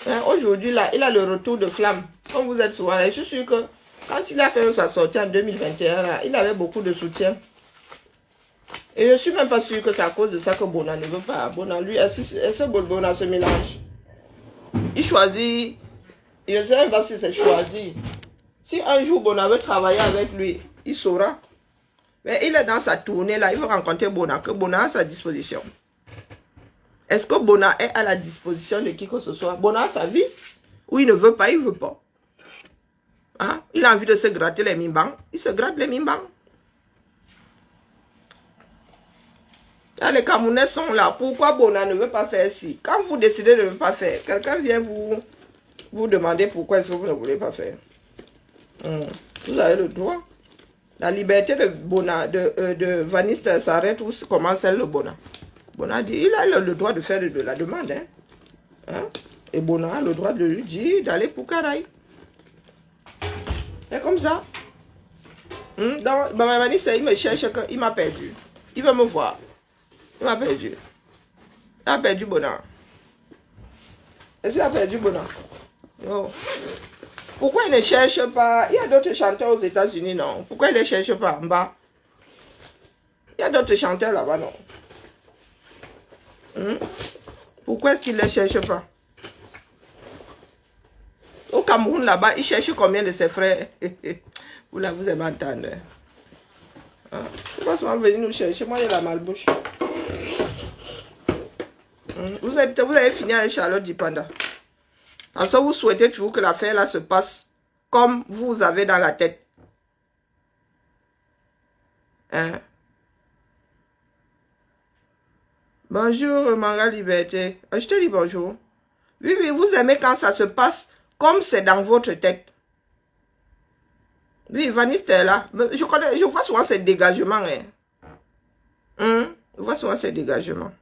Hein, aujourd'hui là, il a le retour de flamme. Comme vous êtes souvent là, je suis sûr que quand il a fait sa sortie en 2021 là, il avait beaucoup de soutien. Et je ne suis même pas sûr que c'est à cause de ça que Bona ne veut pas. Bona, lui, est-ce que Bona se mélange? Il choisit. Je ne sais même pas si c'est choisi. Si un jour Bona veut travailler avec lui, il saura. Mais il est dans sa tournée là, il veut rencontrer Bona, que Bona a à sa disposition. Est-ce que Bona est à la disposition de qui que ce soit? Bona a sa vie. Ou il ne veut pas, il ne veut pas. Hein? Il a envie de se gratter les mimbans. Il se gratte les mimbans. Là, les Camerounais sont là. Pourquoi Bona ne veut pas faire ci? Quand vous décidez de ne pas faire, quelqu'un vient vous demander pourquoi est-ce que vous ne voulez pas faire. Vous avez le droit. La liberté de Bona, de Vaniste s'arrête où commence celle de Bona. Bona dit, il a le droit de faire de la demande. Hein? Et Bona a le droit de lui dire d'aller pour Caraï. C'est comme ça. Donc, Vaniste, il me cherche, il m'a perdu. Il veut me voir. Il m'a perdu. Il a perdu Bona. Est-ce qu'il a perdu Bona? Non. Pourquoi il ne cherche pas? Il y a d'autres chanteurs aux États-Unis, non? Pourquoi il ne les cherche pas en bas? Il y a d'autres chanteurs là-bas, non? Pourquoi est-ce qu'il ne les cherche pas? Au Cameroun, là-bas, il cherche combien de ses frères? Vous aimez entendre. Hein? Il va souvent venir nous chercher. Moi, il y a la malbouche. Vous avez fini avec Charlotte Dipanda. En ce vous souhaitez toujours que l'affaire là se passe comme vous avez dans la tête. Hein? Bonjour, Manga Liberté. Je te dis bonjour. Oui, oui, vous aimez quand ça se passe comme c'est dans votre tête. Oui, Vaniste est là. Je vois souvent ces dégagements. Je vois souvent ces dégagements.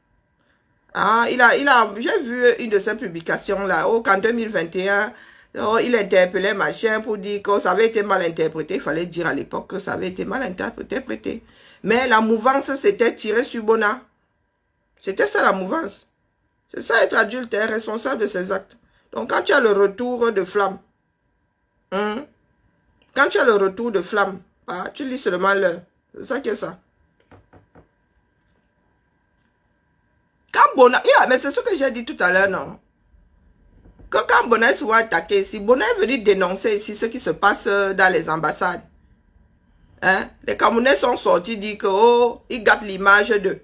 Ah, j'ai vu une de ses publications là, qu'en 2021, il interpellait machin pour dire que ça avait été mal interprété. Il fallait dire à l'époque que ça avait été mal interprété. Mais la mouvance s'était tirée sur Bona. C'était ça la mouvance. C'est ça être adulte, responsable de ses actes. Donc quand tu as le retour de flamme, quand tu as le retour de flamme, tu lis seulement l'heure. C'est ça qui est ça. Quand Bona, mais c'est ce que j'ai dit tout à l'heure, non? Que quand Bona est souvent attaqué, si Bona est venu dénoncer ici ce qui se passe dans les ambassades, hein, les Camerounais sont sortis dire que, oh, ils gâtent l'image de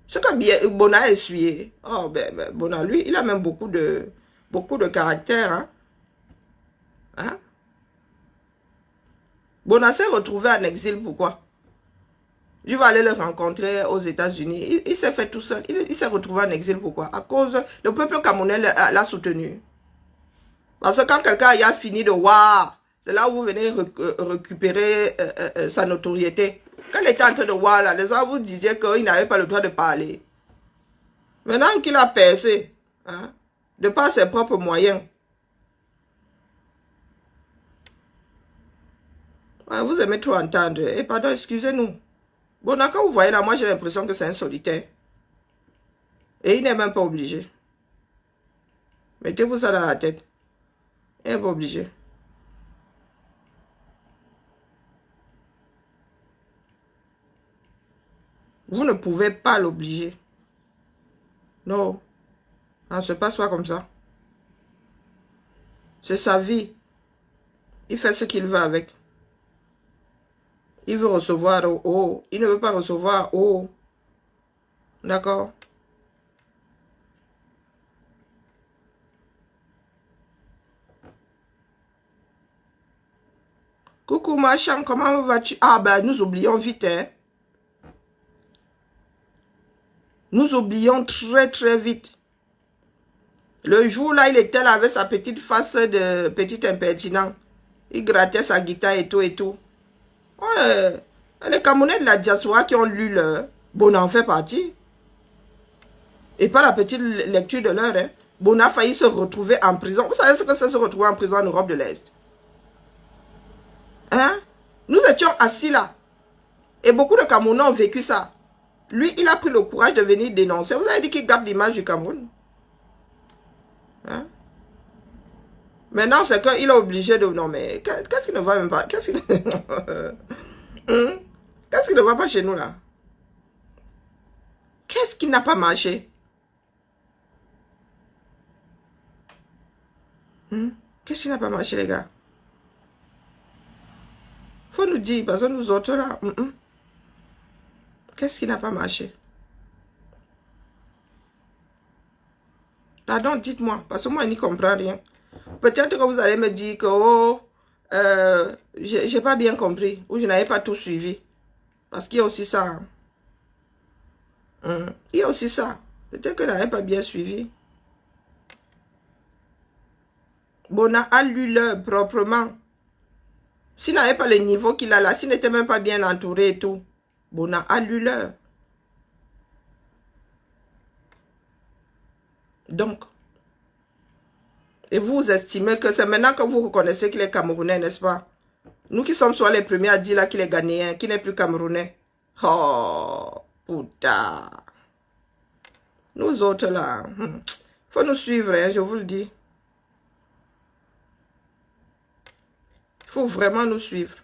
ce que Bona a essuyé. Oh, ben, Bona, lui, il a même beaucoup de caractère, hein. Hein? Bona s'est retrouvé en exil, pourquoi? Je vais aller le rencontrer aux États-Unis. Il s'est fait tout seul. Il s'est retrouvé en exil. Pourquoi? À cause, le peuple camerounais l'a soutenu. Parce que quand quelqu'un a fini de voir, c'est là où vous venez récupérer sa notoriété. Quand il était en train de voir, là, les gens vous disaient qu'il n'avait pas le droit de parler. Maintenant qu'il a percé, hein, de par ses propres moyens, ouais, vous aimez trop entendre. Et pardon, excusez-nous. Bon, quand vous voyez là, moi j'ai l'impression que c'est un solitaire. Et il n'est même pas obligé. Mettez-vous ça dans la tête. Il n'est pas obligé. Vous ne pouvez pas l'obliger. Non. Ça ne se passe pas comme ça. C'est sa vie. Il fait ce qu'il veut avec. Il veut recevoir au haut. Il ne veut pas recevoir au haut. D'accord? Coucou machin, comment vas-tu? Ah ben nous oublions vite, hein. Nous oublions très très vite. Le jour là, il était là avec sa petite face de petit impertinent. Il grattait sa guitare et tout et tout. Ouais, les Camerounais de la diaspora qui ont lu le Bona en fait partie. Et pas la petite lecture de l'heure. Hein. Bona a failli se retrouver en prison. Vous savez ce que c'est se retrouver en prison en Europe de l'Est? Hein? Nous étions assis là. Et beaucoup de Camerounais ont vécu ça. Lui, il a pris le courage de venir dénoncer. Vous avez dit qu'il garde l'image du Cameroun. Hein? Maintenant, c'est qu'il est obligé de... Non, mais qu'est-ce qui ne va même pas? Qu'est-ce qui ne va pas chez nous, là? Qu'est-ce qui n'a pas marché? Qu'est-ce qui n'a pas marché, les gars? Faut nous dire, parce que nous autres là, qu'est-ce qui n'a pas marché? Pardon, dites-moi, parce que moi, je n'y comprends rien. Peut-être que vous allez me dire que, oh, j'ai pas bien compris, ou je n'avais pas tout suivi. Parce qu'il y a aussi ça. Il y a aussi ça. Peut-être que je n'avais pas bien suivi. Bona a lu l'heure proprement. S'il n'avait pas le niveau qu'il a là, s'il n'était même pas bien entouré et tout, Bona a lu l'heure. Donc, et vous estimez que c'est maintenant que vous reconnaissez qu'il est Camerounais, n'est-ce pas? Nous qui sommes soit les premiers à dire là qu'il est Ghanéen, qu'il n'est plus Camerounais. Oh, putain. Nous autres là, faut nous suivre, hein, je vous le dis. Il faut vraiment nous suivre.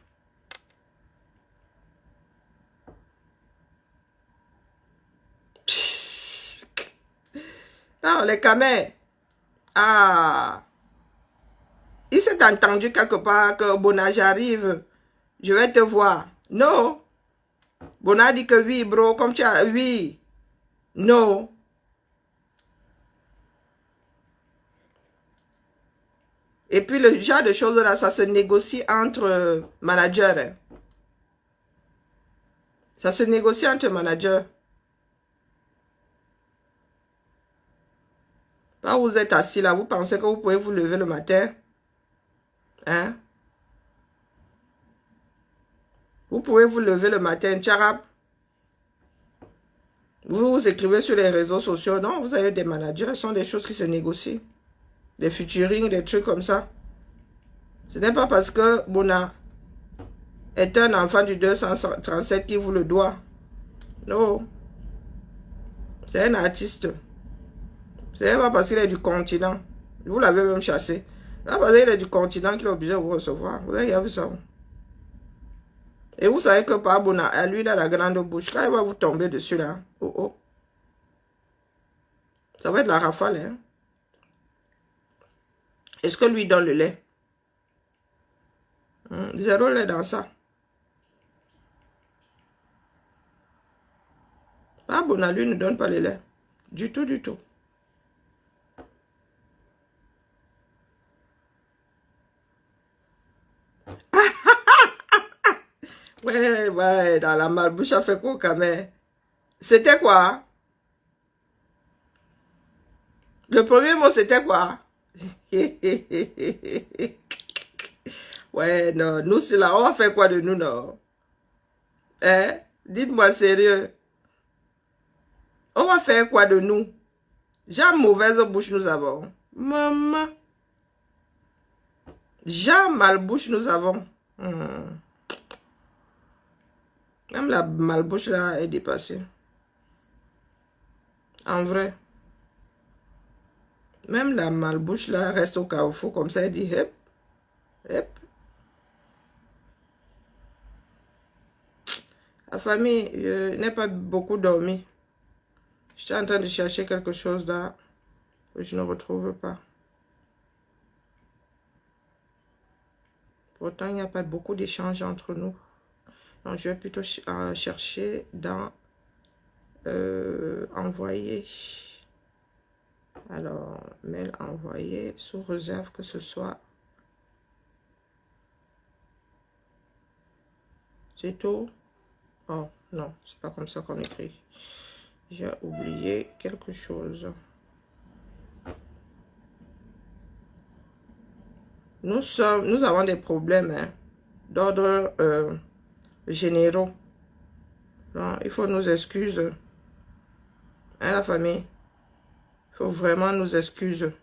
Non, les camés. Ah. Il s'est entendu quelque part que Bona, j'arrive. Je vais te voir. Non. Bona dit que oui, bro. Comme tu as... Oui. Non. Et puis le genre de choses là, ça se négocie entre managers. Hein. Ça se négocie entre managers. Quand vous êtes assis là, vous pensez que vous pouvez vous lever le matin. Hein? Vous pouvez vous lever le matin, tcharap. Vous écrivez sur les réseaux sociaux. Non, vous avez des managers. Ce sont des choses qui se négocient. Des featuring, des trucs comme ça. Ce n'est pas parce que Bona est un enfant du 237 qui vous le doit. Non. C'est un artiste. Ce n'est pas parce qu'il est du continent. Vous l'avez même chassé. Ce n'est pas parce qu'il est du continent qu'il est obligé de vous recevoir. Vous avez vu ça? Et vous savez que par Bona, lui, il a la grande bouche. Quand il va vous tomber dessus, là, oh oh. Ça va être la rafale, hein. Est-ce que lui donne le lait? Zéro lait dans ça. Ah, Bona, lui, ne donne pas le lait. Du tout, du tout. Ouais, ouais, dans la malbouche, ça fait quoi quand même? C'était quoi? Le premier mot, c'était quoi? Ouais, non, nous, c'est là, on va faire quoi de nous, non? Hein? Dites-moi sérieux. On va faire quoi de nous? Jamais mauvaise bouche nous avons. Maman. Jamais malbouche nous avons. Même la malbouche là est dépassée. En vrai. Même la malbouche là reste au carrefour comme ça. Elle dit hep. Hep. La famille, je n'ai pas beaucoup dormi. J'étais en train de chercher quelque chose là que je ne retrouve pas. Pourtant, il n'y a pas beaucoup d'échanges entre nous. Donc, je vais plutôt chercher dans envoyer. Alors, mail envoyé sous réserve que ce soit. C'est tout? Oh, non, c'est pas comme ça qu'on écrit. J'ai oublié quelque chose. Nous avons des problèmes hein, d'ordre généraux. Donc, il faut nous excuser. Hein, la famille? Il faut vraiment nous excuser.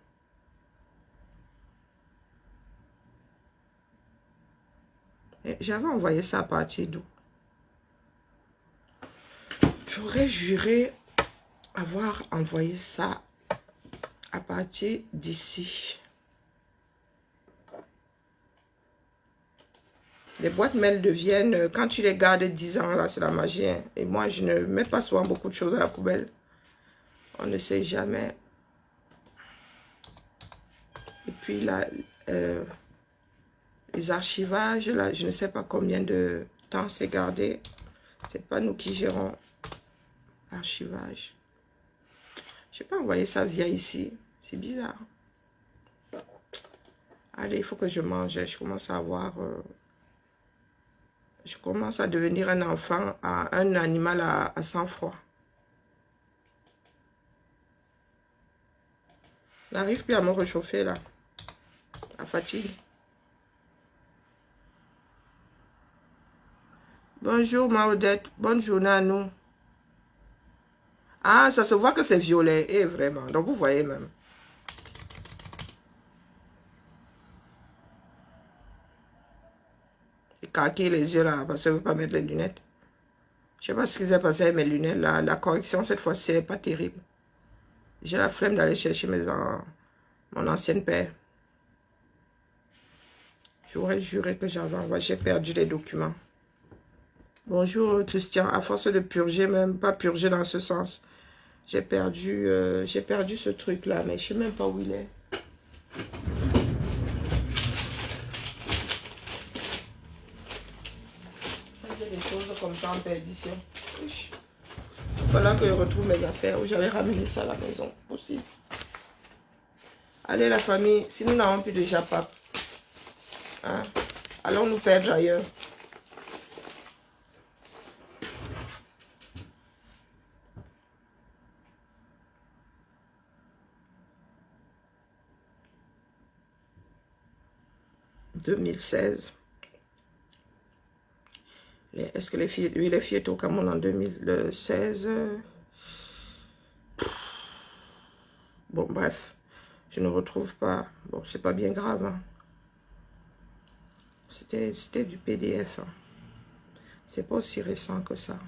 J'avais envoyé ça à partir d'où? J'aurais juré avoir envoyé ça à partir d'ici. Les boîtes mail deviennent, quand tu les gardes 10 ans, là, c'est la magie. Hein. Et moi, je ne mets pas souvent beaucoup de choses à la poubelle. On ne sait jamais. Et puis là, les archivages, là, je ne sais pas combien de temps c'est gardé. C'est pas nous qui gérons l'archivage. Je n'ai pas envoyé ça via ici. C'est bizarre. Allez, il faut que je mange. Je commence à avoir... je commence à devenir un enfant, un animal à sang-froid. Je n'arrive plus à me réchauffer là. La fatigue. Bonjour Maudette. Bonne journée à nous. Ah, ça se voit que c'est violet. Et vraiment. Donc vous voyez même. Caquer les yeux là parce que je ne veux pas mettre les lunettes. Je ne sais pas ce qui s'est passé avec mes lunettes là. La correction cette fois-ci n'est pas terrible. J'ai la flemme d'aller chercher mon ancienne paire. J'aurais juré que j'avais envoyé. J'ai perdu les documents. Bonjour Christian. À force de purger, même pas purger dans ce sens. J'ai perdu ce truc là. Mais je ne sais même pas où il est. Des choses comme ça en perdition. Il fallait que je retrouve mes affaires où j'avais ramené ça à la maison. Possible. Allez la famille, si nous n'avons plus de japap, hein, allons nous perdre ailleurs. « 2016. Est-ce que les filles étaient au Cameroun en 2016? Bon, bref. Je ne retrouve pas. Bon, c'est pas bien grave. Hein. C'était du PDF. Hein. C'est pas aussi récent que ça.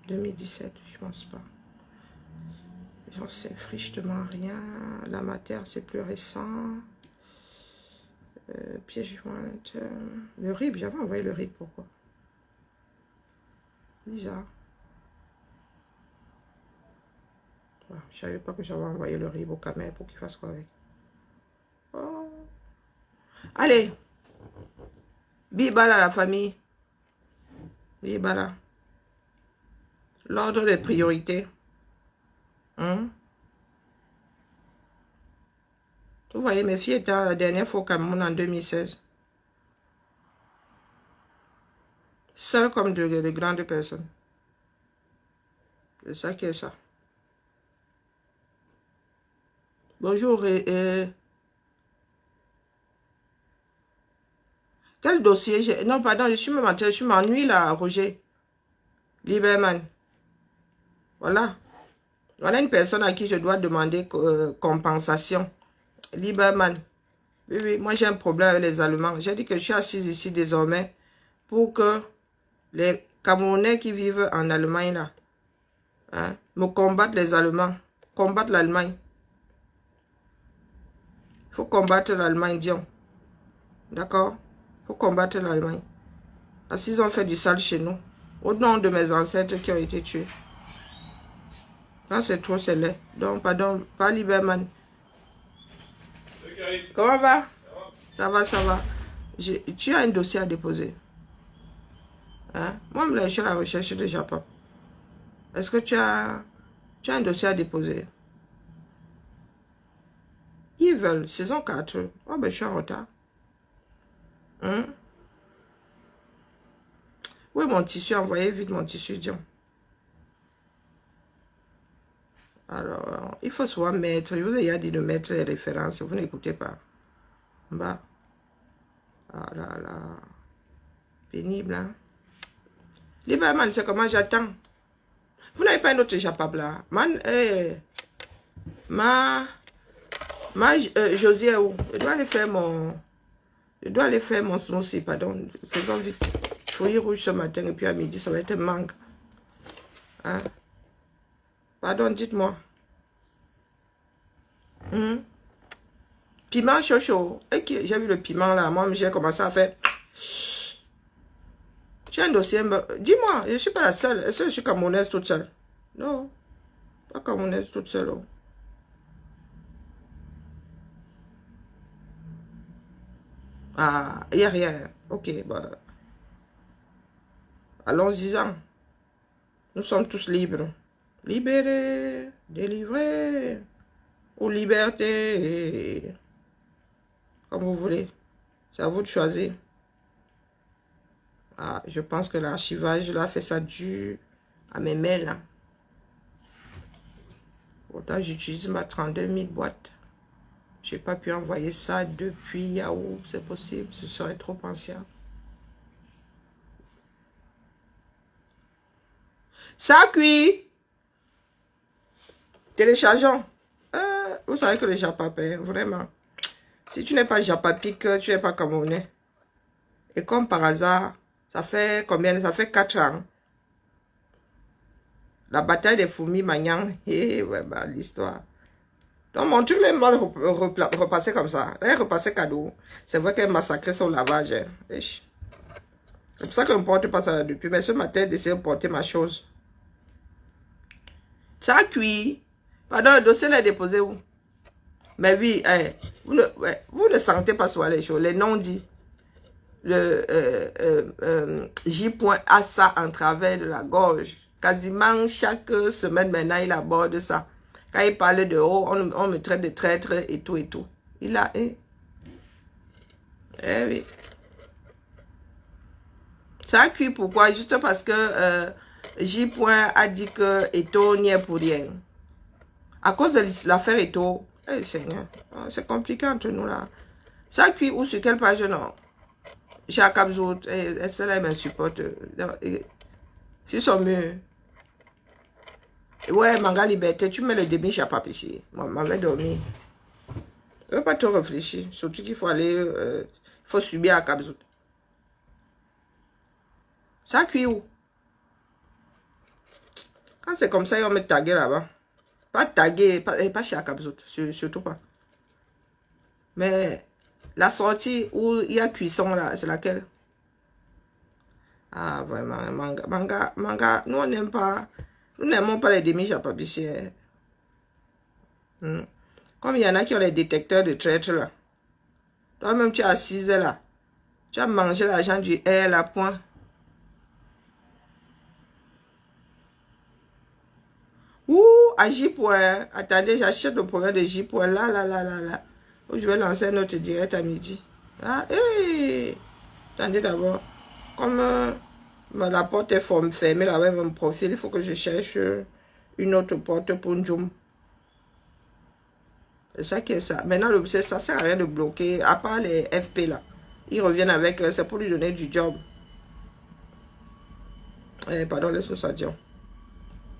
2017, je pense pas. J'en sais frichement rien. La matière, c'est plus récent. Pièce jointe. Le RIB, j'avais envoyé le RIB, pourquoi? Bizarre. Ouais, je savais pas que j'avais envoyé le RIB au Camer pour qu'il fasse quoi avec. Oh. Allez. Bibala la famille. Bibala. L'ordre des priorités. Hein? Vous voyez, mes filles étaient la dernière fois au Cameroun en 2016. Seules comme de grandes personnes. C'est ça qui est ça. Bonjour. Quel dossier j'ai... Non, pardon, je m'ennuie là, Roger. Lieberman. Voilà. Voilà une personne à qui je dois demander compensation. Lieberman. Oui, oui, moi j'ai un problème avec les Allemands. J'ai dit que je suis assise ici désormais pour que les Camerounais qui vivent en Allemagne là, hein, me combattent les Allemands. Combattre l'Allemagne. Il faut combattre l'Allemagne, Dion. D'accord? Il faut combattre l'Allemagne. Parce qu'ils ont fait du sale chez nous. Au nom de mes ancêtres qui ont été tués. Quand c'est trop, c'est laid. Donc, pardon, pas Lieberman. Okay. Comment va? Ça va, ça va. Tu as un dossier à déposer. Hein? Moi, je suis à la recherche de Japon. Est-ce que tu as un dossier à déposer? Ils veulent, saison 4. Oh, ben, je suis en retard. Hein? Oui, mon tissu, envoyez vite mon tissu, Dion. Alors, il faut souvent mettre, je vous ai dit de mettre les références, vous n'écoutez pas. Bah. Ah là là. Pénible, hein. Lieberman, c'est comment j'attends. Vous n'avez pas un autre japab là. Josie, où? Je dois aller faire mon smoothie, pardon. Faisons vite. Fruits rouges ce matin et puis à midi, ça va être mangue. Hein? Pardon, dites-moi. Piment chaud chaud. J'ai vu le piment là. Moi, j'ai commencé à faire. Tu as un dossier, dis-moi, je ne suis pas la seule. Est-ce que je suis camerounaise toute seule? Non, pas camerounaise toute seule. Oh. Ah, il n'y a rien. Ok, bah. Allons-y-en. Nous sommes tous libres. Libérés, délivrés, ou liberté. Comme vous voulez. C'est à vous de choisir. Ah, je pense que l'archivage là fait ça dû à mes mails. Là. Pourtant, j'utilise ma 32 000 boîtes. Je n'ai pas pu envoyer ça depuis Yahoo. C'est possible, ce serait trop ancien. Ça cuit. Téléchargeons. Vous savez que le Japapé, vraiment. Si tu n'es pas Japapique, tu n'es pas Camerounais. Et comme par hasard, ça fait combien? Ça fait 4 ans. La bataille des fourmis Magnang. Et ouais, bah, l'histoire. Donc mon truc est mal repassé comme ça. Elle est repassée cadeau. C'est vrai qu'elle massacrait son lavage. Hein. C'est pour ça que je ne porte pas ça depuis. Mais ce matin, j'essaie de porter ma chose. Ça a cuit. Pardon, le dossier l'est déposé où? Mais oui, vous ne sentez pas souvent les choses. Les noms dits. Le J.A ça en travers de la gorge. Quasiment chaque semaine maintenant, il aborde ça. Quand il parle de haut, on me traite de traître et tout et tout. Il a... Eh oui. Ça a cuit pourquoi? Juste parce que J. a dit que Eto n'y est pour rien. À cause de l'affaire Eto, eh Seigneur, c'est compliqué entre nous là. Ça a cuit ou sur quelle page? Non. Chez Akabzout, celle-là m'insupporte. Sur son mur. Ouais, Manga Liberté, tu mets le demi chapap ici. Moi, m'avais dormi. Je ne veux pas trop réfléchir. Surtout qu'il faut aller, il faut subir à Kabzout. Ça cuit où? Quand c'est comme ça, ils vont me taguer là-bas. Pas taguer, pas chez Akabzout, surtout pas. Mais la sortie où il y a cuisson là, c'est laquelle? Ah, vraiment, manga, nous on n'aime pas, nous n'aimons pas les demi-chapapissiers. Comme il y en a qui ont les détecteurs de traître là. Toi-même, tu es assise là. Tu as mangé l'argent du R à point. Ouh, à J. Attendez, j'achète le programme de J. Là. Où je vais lancer un autre direct à midi. Ah, hé! Attendez d'abord. Comme la porte est fermée là avec mon profil, il faut que je cherche une autre porte pour Njum. C'est ça qui est ça. Maintenant, ça sert à rien de bloquer, à part les FP là. Ils reviennent avec, c'est pour lui donner du job. Pardon, laisse-nous ça dire.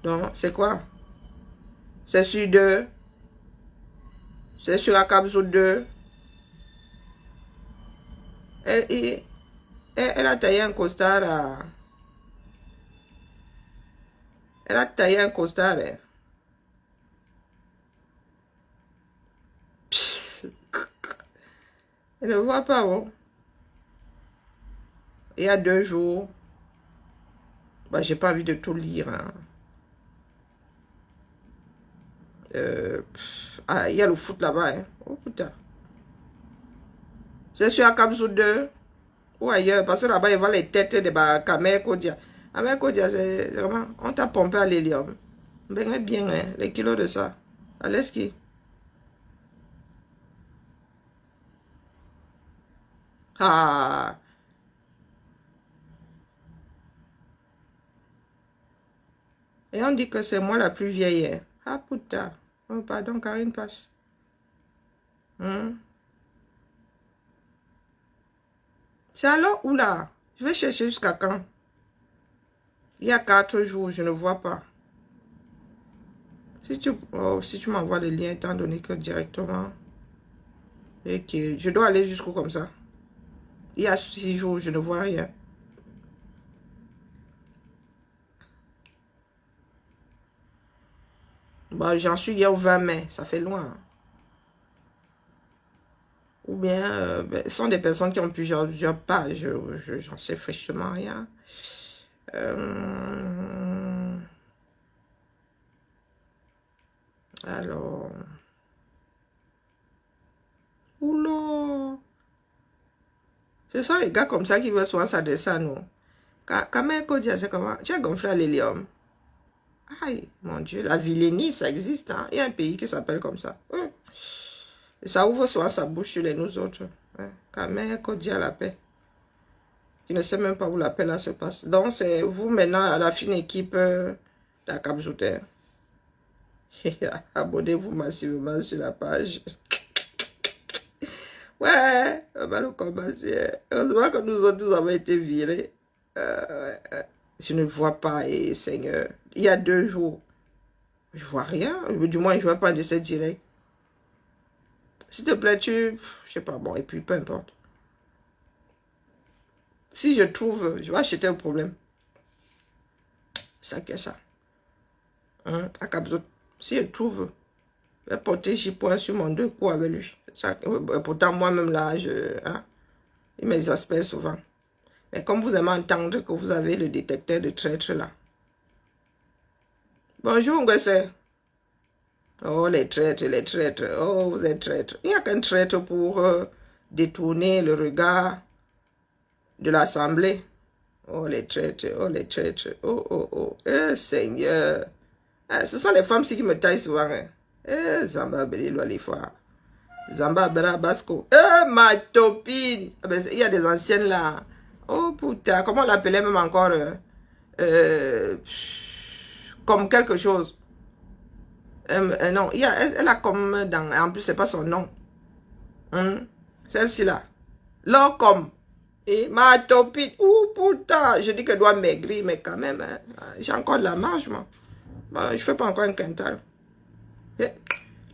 Donc, c'est quoi? C'est sur 2. C'est sur Akabzout 2. Elle a taillé un costard à... Elle a taillé un costard. Hein. Elle ne voit pas, bon. Il y a 2 jours. Bah, j'ai pas envie de tout lire. Hein. Il y a le foot là-bas. Hein. Oh putain. C'est sur Akabzout 2 ou ailleurs. Parce que là-bas, il voit les têtes de Kamer Kodia. Kamer Kodia, c'est vraiment... On t'a pompé à l'hélium. Ben, bien, hein, les kilos de ça. À l'esquive. Ah. Et on dit que c'est moi la plus vieille. Hein. Ah putain. Oh, pardon, Karine passe. C'est alors où là? Je vais chercher jusqu'à quand? Il y a 4 jours, je ne vois pas. Si tu m'envoies le lien, étant donné que directement... Et que je dois aller jusqu'où comme ça? Il y a 6 jours, je ne vois rien. Bon, j'en suis hier au 20 mai, ça fait loin. Ou bien, ce sont des personnes qui ont plusieurs pages, j'en sais fraîchement rien. Alors... Oula! Ce sont les gars comme ça qui veulent souvent s'adresser à nous. Quand même, c'est comment? Tu as gonflé à l'hélium. Aïe, mon Dieu, la vilainie, ça existe. Hein? Il y a un pays qui s'appelle comme ça. Ouais. Et ça ouvre souvent sa bouche sur les nous autres. Ouais. Quand même, qu'on dit à la paix. Je ne sais même pas où la paix là se passe. Donc, c'est vous maintenant, à la fine équipe de la Cap-Jouter. Abonnez-vous massivement sur la page. Ouais, on va le commencer. Heureusement que nous autres, nous avons été virés. Je ne vois pas, et Seigneur. Il y a 2 jours, je vois rien. Du moins, je ne vois pas de cette direct. S'il te plaît, je sais pas, bon, et puis peu importe. Si je trouve, je vais acheter un problème. Ça qu'est ça. Hein, à Cap-Jouter. Si je trouve, je vais porter J-point sur mon 2 coups avec lui. Ça, pourtant, moi-même là, il m'exaspère souvent. Mais comme vous aimez entendre que vous avez le détecteur de traître là. Bonjour, Ngwese. Oh, les traîtres, les traîtres. Oh, vous êtes traîtres. Il n'y a qu'un traître pour détourner le regard de l'Assemblée. Oh, les traîtres, oh, les traîtres. Oh, oh, oh. Eh, Seigneur. Ah, ce sont les femmes qui me taillent souvent. Hein. Eh, Zamba Belilo Alifa. Zamba Bera Basco. Eh, ma topine. Il y a des anciennes là. Oh, putain. Comment on l'appelait même encore comme quelque chose. Non, elle a comme dans... En plus, c'est pas son nom. Celle-ci là. L'ocom. Et ma topine. Ouh, putain. Je dis qu'elle doit maigrir, mais quand même, hein, j'ai encore de la marge, moi. Bon, je fais pas encore un quintal.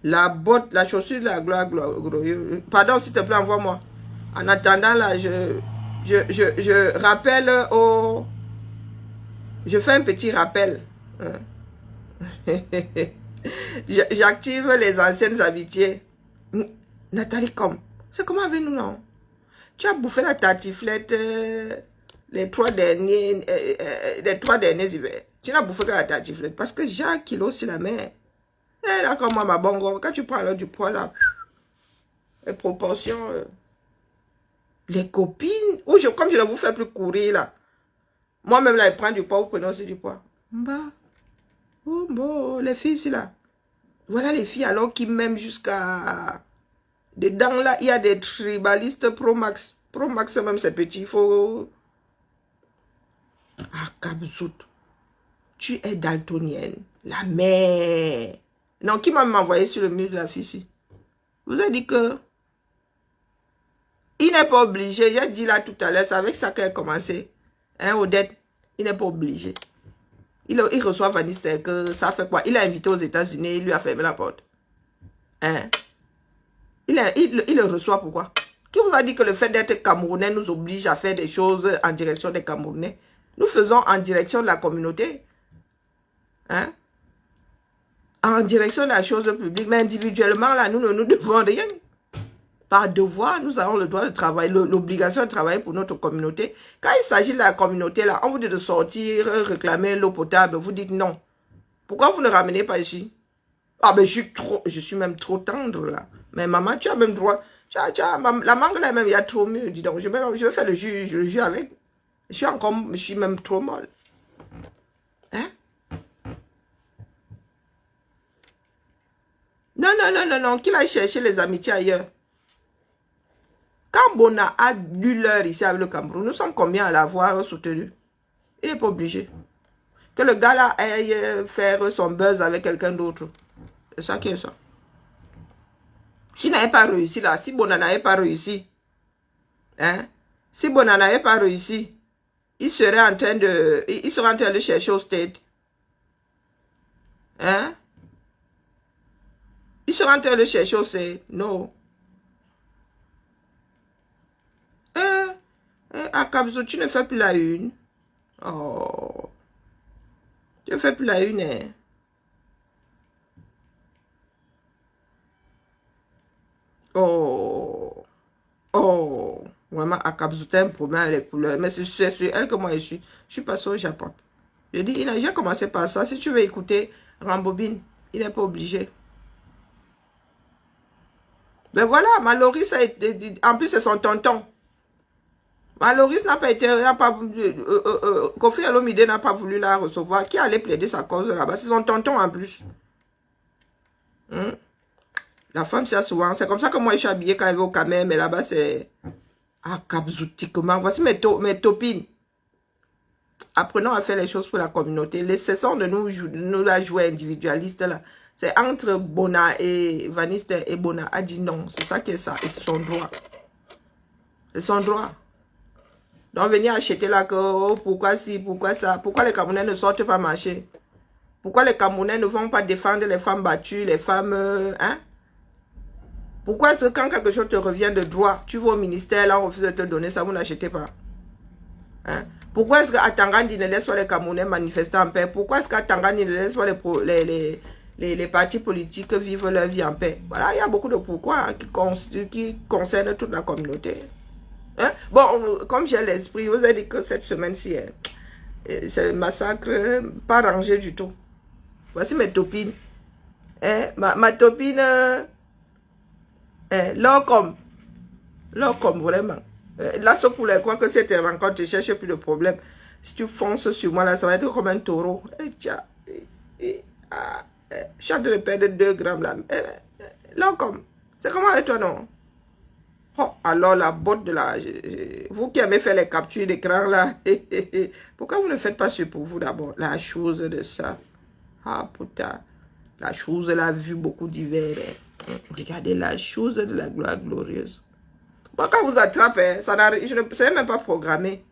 La botte, la chaussure de la gloire, glorieuse. Pardon, s'il te plaît, envoie-moi. En attendant, là, je rappelle au... Je fais un petit rappel. J'active les anciennes amitiés. Nathalie, comme. C'est comment avec nous, non? Tu as bouffé la tartiflette les 3 derniers hivers. Tu n'as bouffé que la tartiflette. Parce que j'ai 1 kilo sur la mer. Et là, comme moi, ma bongo, quand tu prends là, du poids, là, les proportions, les copines, ou comme je ne vous fais plus courir, là. Moi-même, là, je prends du poids, vous prenez aussi du poids. Bah. Oh, bon, les filles, ici, là. Voilà les filles, alors qui m'aiment jusqu'à... Dedans, là, il y a des tribalistes Pro Max. Pro Max, même, c'est petit, il faut... Ah, Cap-Jouter. Tu es daltonienne. La mère. Non, qui m'a envoyé sur le mur de la fille ici? Vous avez dit que... Il n'est pas obligé. J'ai dit là tout à l'heure, c'est avec ça qu'elle a commencé. Hein, Odette? Il n'est pas obligé. Il reçoit Vanister, que ça fait quoi? Il a invité aux États-Unis, il lui a fermé la porte. Hein? Il le reçoit pourquoi? Qui vous a dit que le fait d'être Camerounais nous oblige à faire des choses en direction des Camerounais? Nous faisons en direction de la communauté. Hein? En direction de la chose publique. Mais individuellement, là, nous ne nous devons rien. Par devoir, nous avons le droit de travailler, l'obligation de travailler pour notre communauté. Quand il s'agit de la communauté, là, on vous dit de sortir, réclamer l'eau potable, vous dites non. Pourquoi vous ne ramenez pas ici? Ah ben je suis même trop tendre là. Mais maman, tu as même droit. La mangue là même, il y a trop mieux, dis donc. Je vais faire le jus avec. Je suis même trop molle. Hein? Non, non, non, non, non. Qu'il aille chercher les amitiés ailleurs. Quand Bona a lu l'heure ici avec le Cameroun, nous sommes combien à l'avoir soutenu? Il n'est pas obligé. Que le gars là aille faire son buzz avec quelqu'un d'autre. C'est ça qui est ça. S'il n'avait pas réussi là, si Bona n'avait pas réussi, hein, si Bona n'avait pas réussi, il serait en train de chercher au stade. Hein? Il serait en train de chercher au stade. Non. À Cap-Jouter, tu ne fais plus la une. Oh. Tu ne fais plus la une, hein. Oh. Oh. Vraiment, à Kabzouta, un problème avec les couleurs. Mais c'est sur elle que moi je suis. Je suis passé au Japon. Je dis, il a déjà commencé par ça. Si tu veux écouter, rembobine. Il n'est pas obligé. Mais voilà, Maloris a été... En plus, c'est son tonton. Maloris n'a pas été... Kofi Olomide n'a pas voulu la recevoir. Qui allait plaider sa cause là-bas? C'est son tonton en plus. La femme, c'est souvent... C'est comme ça que moi, je suis habillée quand elle va au Camer. Mais là-bas, c'est... Ah, capzoutiquement. Voici mes topines. Apprenons à faire les choses pour la communauté. Les cessons de nous la jouer individualiste là. C'est entre Bona et Vaniste et Bona a dit non. C'est ça qui est ça. Et c'est son droit. C'est son droit. Donc venir acheter là que oh, pourquoi si, pourquoi ça. Pourquoi les Camerounais ne sortent pas marcher? Pourquoi les Camerounais ne vont pas défendre les femmes battues, les femmes... hein? Pourquoi est-ce que quand quelque chose te revient de droit, tu vas au ministère, là on refuse de te donner ça, vous n'achetez pas? Hein? Pourquoi est-ce qu'à Tangandi ne laisse pas les Camerounais manifester en paix? Pourquoi est-ce qu'à Tangandi ne laisse pas les partis politiques vivre leur vie en paix? Voilà, il y a beaucoup de pourquoi hein, qui concernent toute la communauté. Hein? Bon, comme j'ai l'esprit, vous avez dit que cette semaine-ci, c'est un massacre pas rangé du tout. Voici mes topines. Hein? Ma topine, l'orcom, vraiment. Là, ce pour les quoi que cette rencontre, tu cherches plus de problème. Si tu fonces sur moi, là, ça va être comme un taureau. Je suis en train de perdre 2 grammes là. L'orcom, c'est comment avec toi, non? Oh, alors la botte de la... Vous qui aimez faire les captures d'écran là, pourquoi vous ne faites pas sur pour vous d'abord? La chose de ça. Ah putain, la chose elle a vu beaucoup d'hiver. Regardez la chose de la gloire glorieuse. Moi quand vous attrapez, ça je ne sais même pas programmer.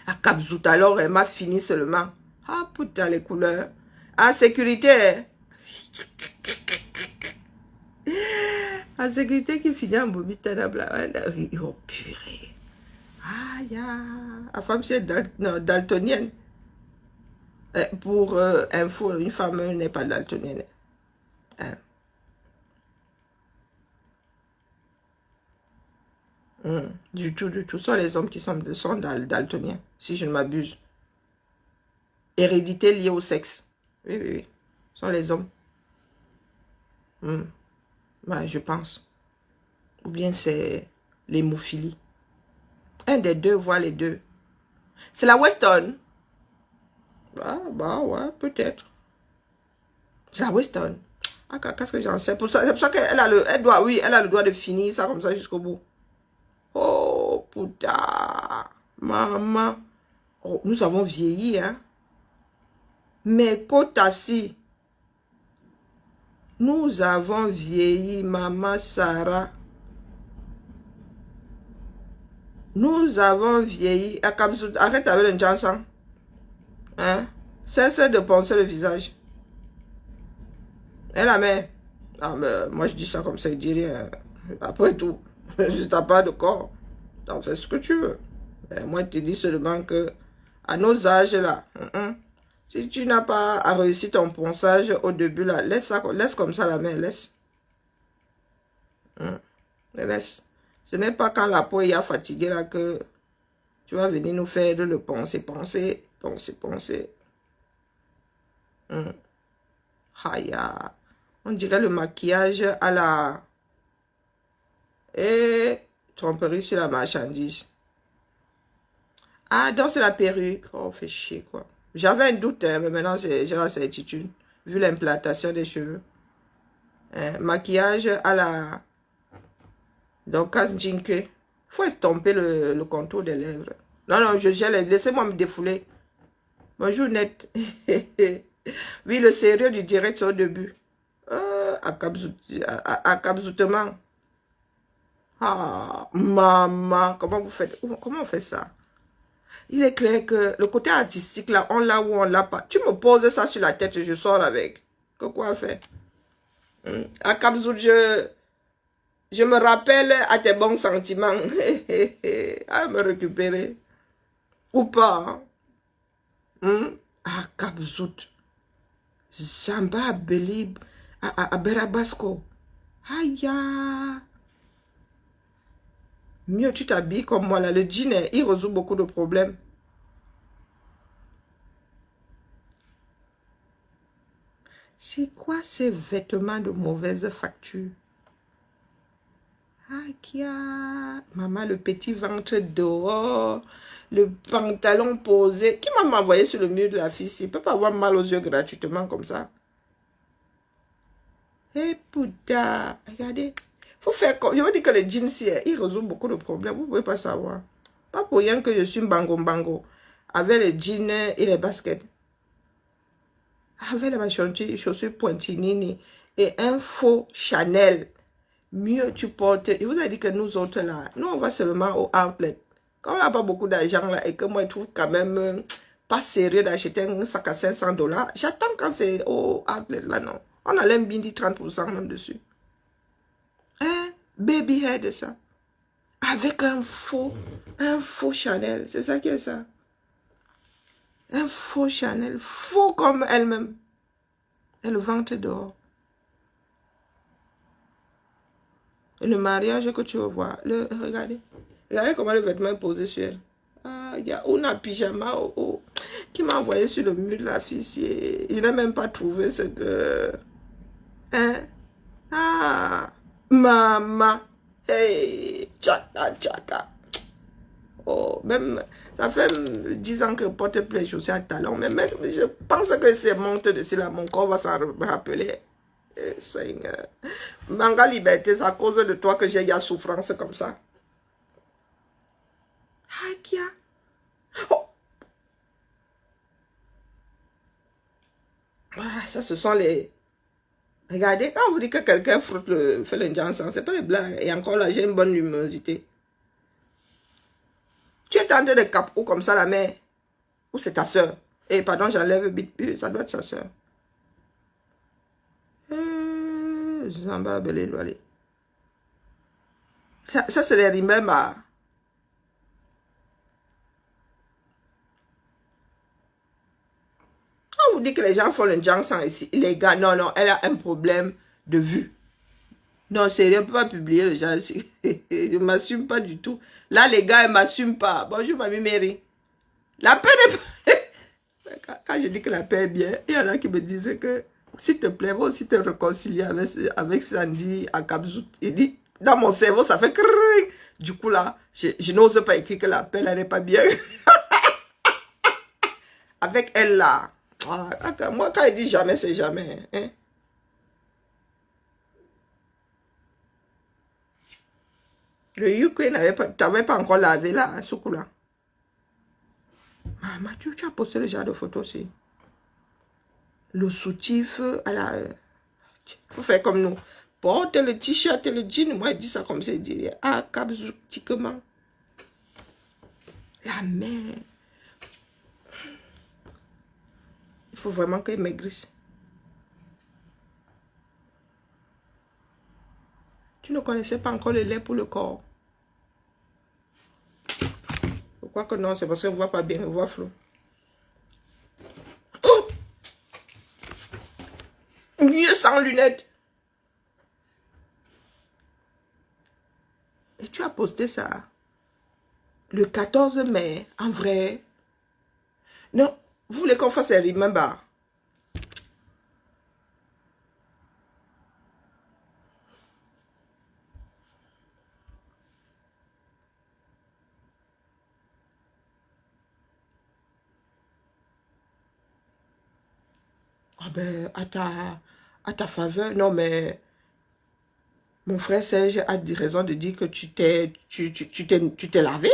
À Kabzout alors elle m'a fini seulement. Ah putain les couleurs. En sécurité. En sécurité qui finit en bobite. Oh purée. Ah ya. La femme c'est daltonienne. Pour info, une femme n'est pas daltonienne. Hein. Du tout, du tout. Ce sont les hommes qui sont daltoniens, si je ne m'abuse. Hérédité liée au sexe. Oui, oui, oui. Ce sont les hommes. Ouais, je pense. Ou bien c'est l'hémophilie. Un des deux voit les deux. C'est la Weston. Bah ouais, peut-être. C'est la Weston. Ah, qu'est-ce que j'en sais? C'est pour ça qu'elle a elle a le droit de finir ça comme ça jusqu'au bout. Oh, putain. Maman. Oh, nous avons vieilli, hein. Mais Kotassi. Nous avons vieilli, maman Sarah. Nous avons vieilli. Arrête avec le Johnson. Hein? Cesse de penser le visage. Et la mère. Ah, mais moi je dis ça comme ça, il dit rien. Après tout, si t'as pas de corps, donc fais ce que tu veux. Et moi je te dis seulement que à nos âges là, si tu n'as pas réussi ton ponçage au début là, laisse comme ça la mère, laisse. Laisse. Ce n'est pas quand la peau est fatiguée là que tu vas venir nous faire de le penser. Haya. On dirait le maquillage à la... Et tromperie sur la marchandise. Ah, donc c'est la perruque. Oh, fait chier quoi. J'avais un doute, hein, mais maintenant j'ai la certitude. Vu l'implantation des cheveux. Maquillage à la... Donc, Jinke. Faut estomper le contour des lèvres. Non, non, je gèle. Laissez-moi me défouler. Bonjour, net. Oui, le sérieux du direct, c'est au début. Accabzoutement. Ah, maman, comment vous faites? Comment on fait ça? Il est clair que le côté artistique, là, on l'a ou on l'a pas. Tu me poses ça sur la tête et je sors avec. Que quoi faire? Accabzout, je me rappelle à tes bons sentiments. À me récupérer. Ou pas. Accabzout. Zamba Belib. À Berabasco. Aïe. Mieux tu t'habilles comme moi là. Le jean, il résout beaucoup de problèmes. C'est quoi ces vêtements de mauvaise facture? Ah, Kia. Maman, le petit ventre dehors. Le pantalon posé. Qui m'a envoyé sur le mur de la fille? Il ne peut pas avoir mal aux yeux gratuitement comme ça. Eh, putain. Regardez. Faut faire comme... Je veux dire que le jean, il résout beaucoup de problèmes. Vous ne pouvez pas savoir. Pas pour rien que je suis bango. Avec les jeans et les baskets. Avec les chaussures pointinini et un faux Chanel. Mieux tu portes. Je vous ai dit que nous autres là, nous on va seulement au outlet. Quand on n'a pas beaucoup d'argent là et que moi je trouve quand même pas sérieux d'acheter un sac à 500 $, j'attends quand c'est au outlet là, non. On a l'aime bien dit 30% même dessus. Hein? Baby hair de ça. Avec un faux Chanel. C'est ça qui est ça. Un faux Chanel. Faux comme elle-même. Et le ventre dehors. Et le mariage que tu vas voir. Regardez. Regardez comment le vêtement est posé sur elle. Ah, il y a un pyjama qui m'a envoyé sur le mur de la fille. Il n'a même pas trouvé ce que... Hein? Ah, maman. Hey, tchaka, tchaka. Oh, même, ça fait 10 ans que je porte plus les chaussures à talons. Mais même, je pense que c'est monte dessus là, mon corps va s'en rappeler. Seigneur. Manga liberté, c'est à cause de toi que j'ai eu la souffrance comme ça. Ah, Kia. Oh. Ah, ça, ce sont les... Regardez, quand vous dites que quelqu'un fait le Johnson, c'est pas les blagues. Et encore là, j'ai une bonne luminosité. Tu es en train de cap ou comme ça la mère. Ou c'est ta soeur. Et pardon, j'enlève bit. Ça doit être sa soeur. Zamba belé loalé. Ça c'est les remember. On vous dit que les gens font le Johnson ici. Les gars, non, elle a un problème de vue. Non, c'est on ne peut pas publier les gens ici. Je ne m'assume pas du tout. Là, les gars, ils ne m'assument pas. Bonjour, mamie Mary. La paix n'est pas... Quand je dis que la paix est bien, il y en a qui me disent que, s'il te plaît, va aussi te réconcilier avec Sandy à Kabzout. Il dit, dans mon cerveau, ça fait crrrr. Du coup, là, je n'ose pas écrire que la paix, elle n'est pas bien. Avec elle, là. Ah, moi, quand il dit jamais, c'est jamais. Hein? Le UK t'avais pas encore lavé là, ce coup-là. Maman, tu as posté le genre de photos aussi. Le soutif, il faut faire comme nous. Porte le t-shirt et le jean. Moi, je dis ça comme ça. Je dis, ah, capzutiquement. La mère. Il faut vraiment qu'il maigrisse. Tu ne connaissais pas encore le lait pour le corps. Pourquoi que non? C'est parce que je ne vois pas bien, je vois flou. Oh! Mieux sans lunettes. Et tu as posté ça le 14 mai, en vrai. Non, vous voulez qu'on fasse un remember? Ah ben, à ta faveur, non mais mon frère Serge a raison de dire que tu t'es lavé.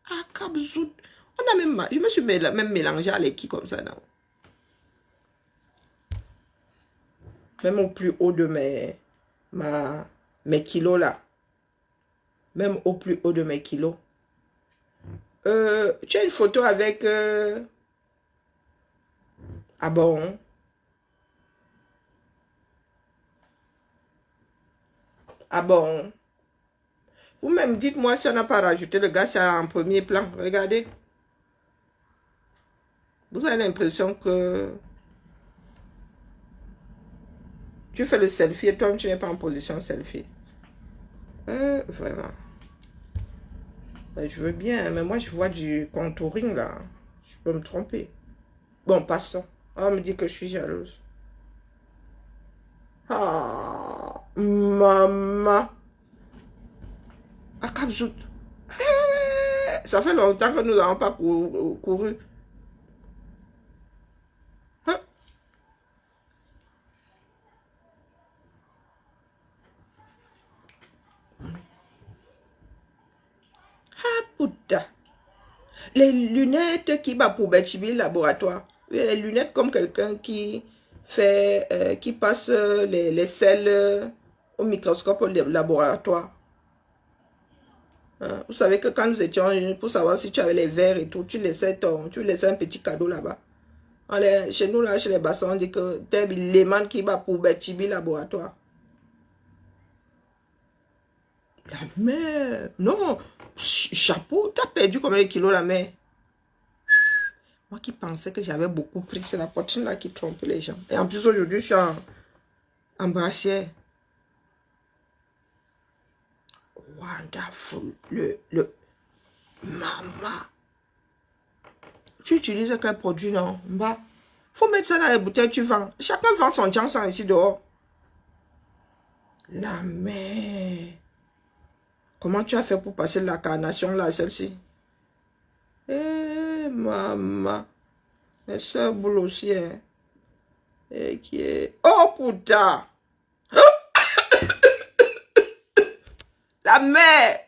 Ah, Kabzout. On a même, je me suis même mélangé à l'équipe comme ça, non? Même au plus haut de mes kilos là. Même au plus haut de mes kilos. Tu as une photo avec... Ah bon? Ah bon? Vous-même, dites-moi si on n'a pas rajouté le gars, c'est en premier plan. Regardez. Vous avez l'impression que... Tu fais le selfie et toi, tu n'es pas en position selfie. Vraiment. Je veux bien, mais moi je vois du contouring là. Je peux me tromper. Bon, passons. On me dit que je suis jalouse. Ah, maman. À Cap-Zout. Ça fait longtemps que nous n'avons pas couru. Hein? Ah, putain. Les lunettes qui va pour Betchibi laboratoire. Oui, les lunettes comme quelqu'un qui fait, qui passe les sels au microscope au laboratoire. Hein? Vous savez que quand nous étions, pour savoir si tu avais les verres et tout, tu laissais un petit cadeau là-bas. Chez nous, là, chez les bassins, on dit que t'es l'élément qui va pour Betchibi laboratoire. La mère, non, chapeau, t'as perdu combien de kilos la mère? Moi qui pensais que j'avais beaucoup pris, c'est la poitrine là qui trompe les gens. Et en plus aujourd'hui, je suis en brassière. Wonderful, maman. Tu utilises quel produit, non? Bah, faut mettre ça dans les bouteilles, tu vends. Chacun vend son Johnson ici dehors. La mère. Comment tu as fait pour passer la carnation là, celle-ci? Eh, maman. Mes soeurs boulent aussi, hein. Et qui est... Oh, putain! La mère!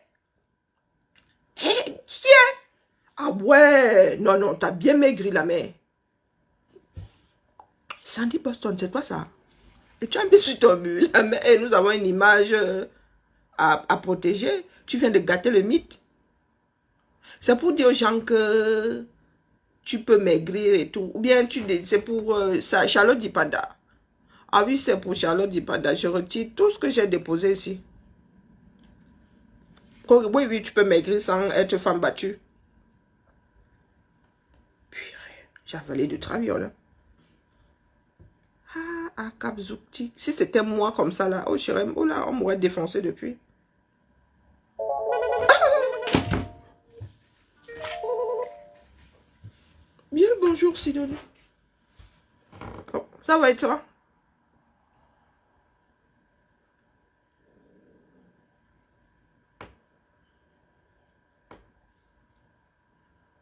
Eh, tiens! Ah ouais! Non, non, t'as bien maigri, la mère. Sandy Boston, c'est toi ça? Et tu as mis sur ton mur, la mère. Et nous avons une image à protéger. Tu viens de gâter le mythe. C'est pour dire aux gens que tu peux maigrir et tout. Ou bien c'est pour ça, Charlotte Dipanda. Ah oui, c'est pour Charlotte Dipanda. Je retire tout ce que j'ai déposé ici. Oui, oui, tu peux maigrir sans être femme battue. J'ai avalé du traviole. Ah, Cap-Zoukti. Si c'était moi comme ça, là, oh, oh là, on m'aurait défoncé depuis. Bien le bonjour, Sidonie. Oh, ça va et toi?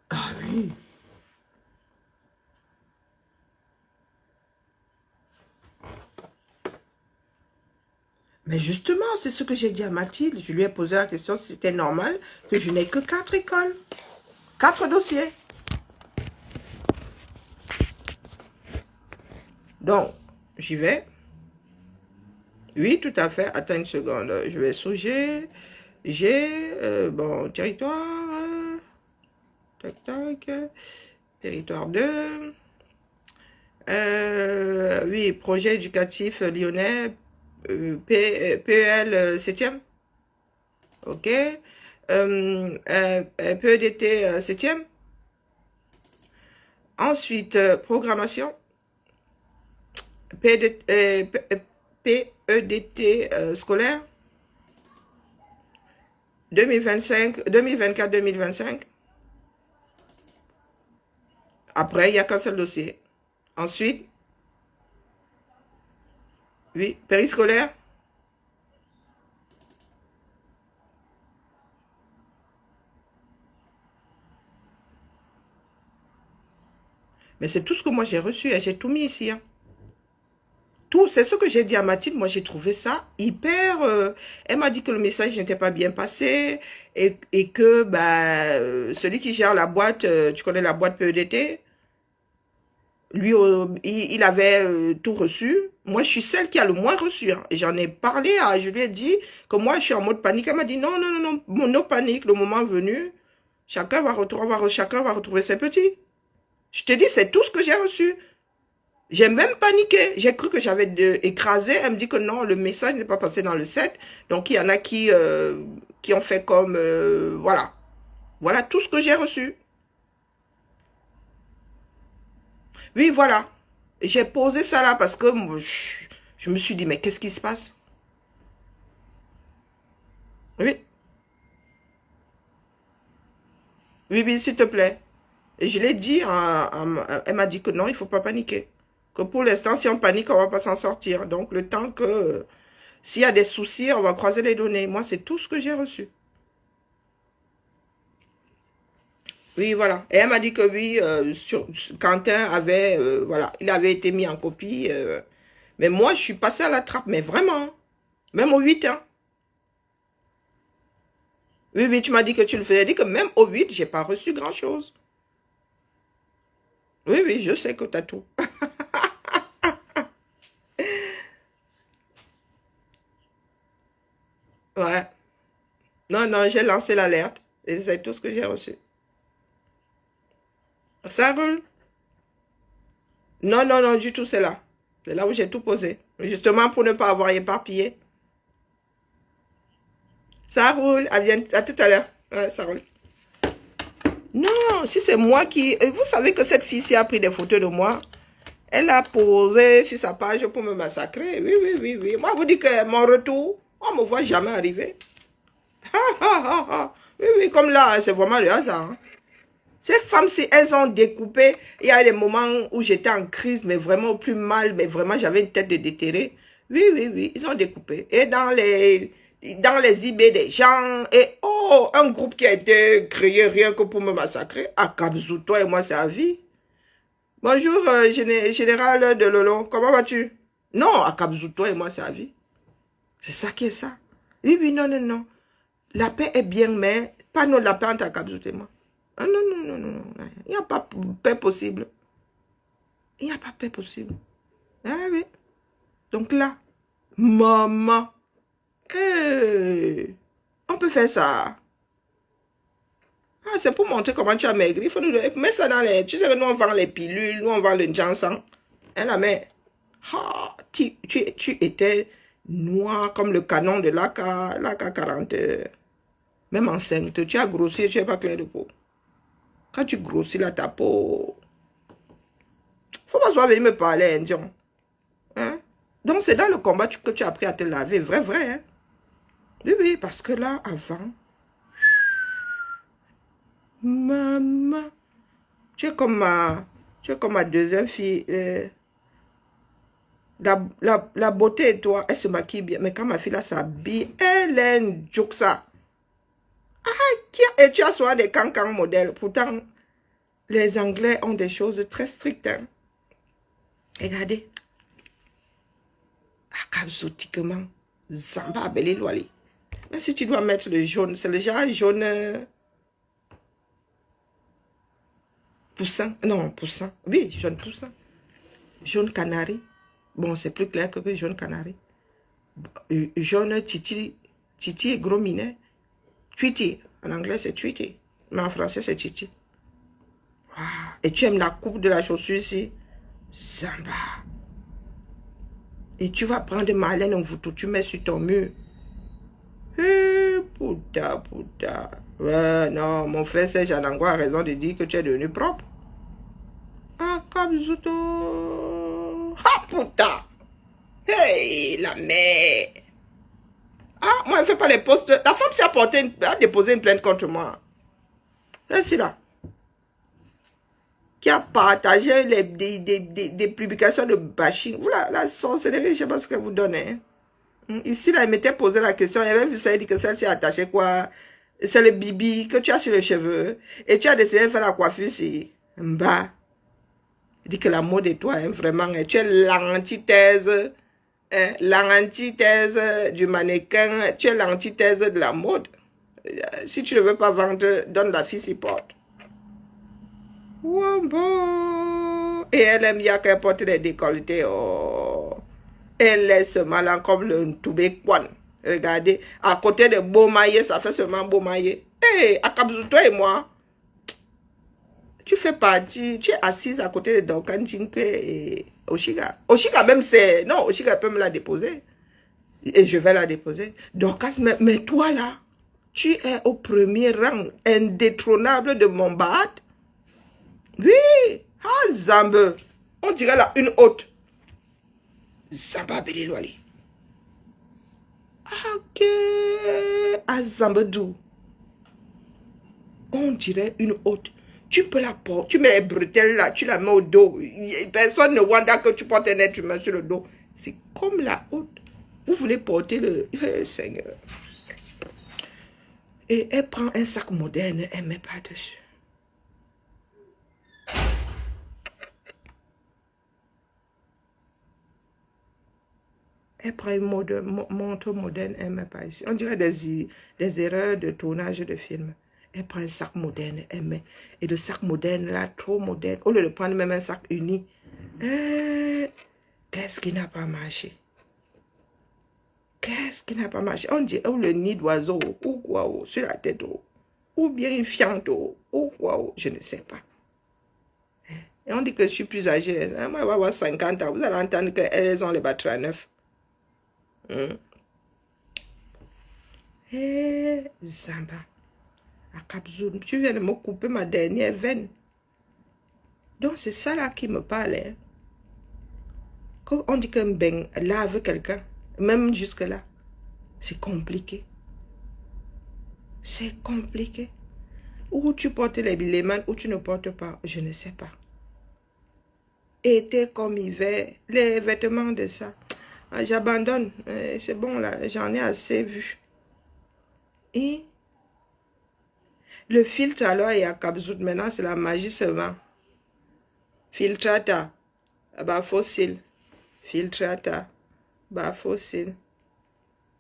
Ah oui. Mais justement, c'est ce que j'ai dit à Mathilde. Je lui ai posé la question si c'était normal que je n'ai que 4 écoles. 4 dossiers. Donc, j'y vais. Oui, tout à fait. Attends une seconde. Je vais sous-G. Bon, territoire. Tac, tac. Territoire 2. Oui, projet éducatif lyonnais. PEL 7e. Ok. PEDT 7e. Ensuite, programmation. PEDT scolaire. 2024-2025. Après, il n'y a qu'un seul dossier. Ensuite, oui, périscolaire. Mais c'est tout ce que moi j'ai reçu et j'ai tout mis ici. Hein. Tout, c'est ce que j'ai dit à Mathilde. Moi, j'ai trouvé ça hyper... elle m'a dit que le message n'était pas bien passé et que bah, celui qui gère la boîte, tu connais la boîte PEDT, lui, il avait tout reçu. Moi, je suis celle qui a le moins reçu. Hein. Et j'en ai parlé, je lui ai dit que moi, je suis en mode panique. Elle m'a dit non, non, non, non, no panique, le moment venu, chacun va retrouver ses petits. Je te dis, c'est tout ce que j'ai reçu. J'ai même paniqué. J'ai cru que j'avais écrasé. Elle me dit que non, le message n'est pas passé dans le set. Donc, il y en a qui ont fait comme... voilà. Voilà tout ce que j'ai reçu. Oui, voilà. J'ai posé ça là parce que je me suis dit, mais qu'est-ce qui se passe? Oui. Oui, oui, s'il te plaît. Et je l'ai dit, elle m'a dit que non, il ne faut pas paniquer. Que pour l'instant, si on panique, on ne va pas s'en sortir. Donc, le temps que, s'il y a des soucis, on va croiser les données. Moi, c'est tout ce que j'ai reçu. Oui, voilà. Et elle m'a dit que oui, Quentin avait, voilà, il avait été mis en copie. Mais moi, je suis passée à la trappe, mais vraiment. Même au 8 ans. Oui, oui, tu m'as dit que tu le faisais. Dit que même au 8, j'ai pas reçu grand-chose. Oui, oui, je sais que tu as tout. Ouais. Non, non, j'ai lancé l'alerte. Et c'est tout ce que j'ai reçu. Ça roule? Non, non, non, du tout, c'est là. C'est là où j'ai tout posé. Justement pour ne pas avoir éparpillé. Ça roule. À tout à l'heure. Ouais, ça roule. Non, si c'est moi qui... Vous savez que cette fille-ci a pris des photos de moi. Elle a posé sur sa page pour me massacrer. Oui, oui, oui, oui. Moi, vous dites que mon retour, on ne me voit jamais arriver. Oui, oui, comme là, c'est vraiment le hasard. Hein. Ces femmes, si elles ont découpé, il y a des moments où j'étais en crise, mais vraiment au plus mal, mais vraiment j'avais une tête de déterré. Oui, oui, oui, ils ont découpé. Et dans les IB des gens, et oh, un groupe qui a été créé rien que pour me massacrer. À Kabzou, toi et moi, c'est à vie. Bonjour, général de Lolo, comment vas-tu? Non, à Kabzou, toi et moi, c'est à vie. C'est ça qui est ça. Oui, oui, non, non, non. La paix est bien, mais pas non, la paix entre Kabzou et moi. Ah, non, non, non, non, non. Il n'y a pas paix possible. Il n'y a pas paix possible. Ah oui. Donc là, maman, on peut faire ça. Ah, c'est pour montrer comment tu as maigri. Il faut nous mettre ça dans les... Tu sais que nous, on vend les pilules, nous, on vend le Jansan. Hein, la mère. Ah, tu étais noir comme le canon de l'AK 40. Même enceinte, tu as grossi, tu n'es pas plein de peau. Quand tu grossis là, ta peau... Faut pas soit venir me parler, indien. Hein? Donc, c'est dans le combat que tu as appris à te laver. Vrai, vrai. Hein? Oui, oui, parce que là, avant... Maman... Tu es comme ma deuxième fille. La beauté et toi, elle se maquille bien. Mais quand ma fille là s'habille, elle est un ça. Et tu as souvent des cancans modèles. Pourtant, les Anglais ont des choses très strictes. Hein. Regardez. Akabzotiquement. Zamba Belé Loali. Même si tu dois mettre le jaune, c'est le genre jaune poussin. Non, poussin. Oui, jaune poussin. Jaune canari. Bon, c'est plus clair que jaune canari. Jaune titi. Titi et gros minet. Tweety. En anglais, c'est tweety. Mais en français, c'est titi. Wow. Et tu aimes la coupe de la chaussure ici? Zamba. Et tu vas prendre ma laine en photo, tu mets sur ton mur. Pouda, pouda. Ouais, non, mon frère Serge Anangwa a raison de dire que tu es devenu propre. Ah, Kabzuto. Ah, putain. Hey, la mère. Ah, moi, elle ne fait pas les postes. La femme s'est apportée, a déposé une plainte contre moi. Celle-ci là. Qui a partagé des publications de bashing. Voilà, la sorcellerie, je ne sais pas ce que vous donnez. Ici, là, il m'était posé la question. Il avait vu ça, il dit que celle-ci est attachée quoi? C'est le bibi que tu as sur les cheveux. Et tu as décidé de faire la coiffure ici. Bah. Il dit que la mode est toi, hein, vraiment. Tu es l'antithèse. Hein, l'antithèse du mannequin. Tu es l'antithèse de la mode. Si tu ne veux pas vendre, donne la fille s'y porte. Wombo. Et elle aime bien qu'elle porte des décolletés. Oh. Elle est seulement comme le Toubekwan. Regardez, à côté de Beaumaillé, ça fait seulement Beaumaillé. Hé, hey, Akabzou, toi et moi, tu fais partie, tu es assise à côté de Dorkan Jinpe et Oshiga. Oshiga même c'est, non, Oshiga peut me la déposer. Et je vais la déposer. Dorcas, mais toi là, tu es au premier rang indétrônable de mon bad. Oui, ah Zambe, on dirait là une haute. Zamba Belilwali. Ok, à Zambedou. On dirait une haute. Tu peux la porter, tu mets les bretelles là, tu la mets au dos. Personne ne wonder que tu portes un être humain sur le dos. C'est comme la haute. Vous voulez porter le... Seigneur. Et elle prend un sac moderne, elle met pas dessus. Elle prend une montre moderne, elle met pas ici. On dirait des erreurs de tournage de film. Elle prend un sac moderne, elle met. Et le sac moderne là, trop moderne. Au lieu de prendre même un sac uni. Qu'est-ce qui n'a pas marché? Qu'est-ce qui n'a pas marché? On dit, le nid d'oiseau, ou quoi, sur la tête, ou bien une fiente, ou quoi, je ne sais pas. Et on dit que je suis plus âgée. Moi, je vais avoir 50 ans. Vous allez entendre qu'elles ont les batteries à neuf. Zamba. À Capzoun, tu viens de me couper ma dernière veine. Donc, c'est ça là qui me parlait. Quand on dit qu'un bain lave quelqu'un, même jusque-là, c'est compliqué. C'est compliqué. Ou tu portes les mains, ou tu ne portes pas, je ne sais pas. Été comme hiver, les vêtements de ça. J'abandonne. C'est bon là, j'en ai assez vu. Et le filtre alors, il y a Capzout. Maintenant, c'est la magie seulement. Filtrata. Bah, fossile. Filtrata. Bah, fossile.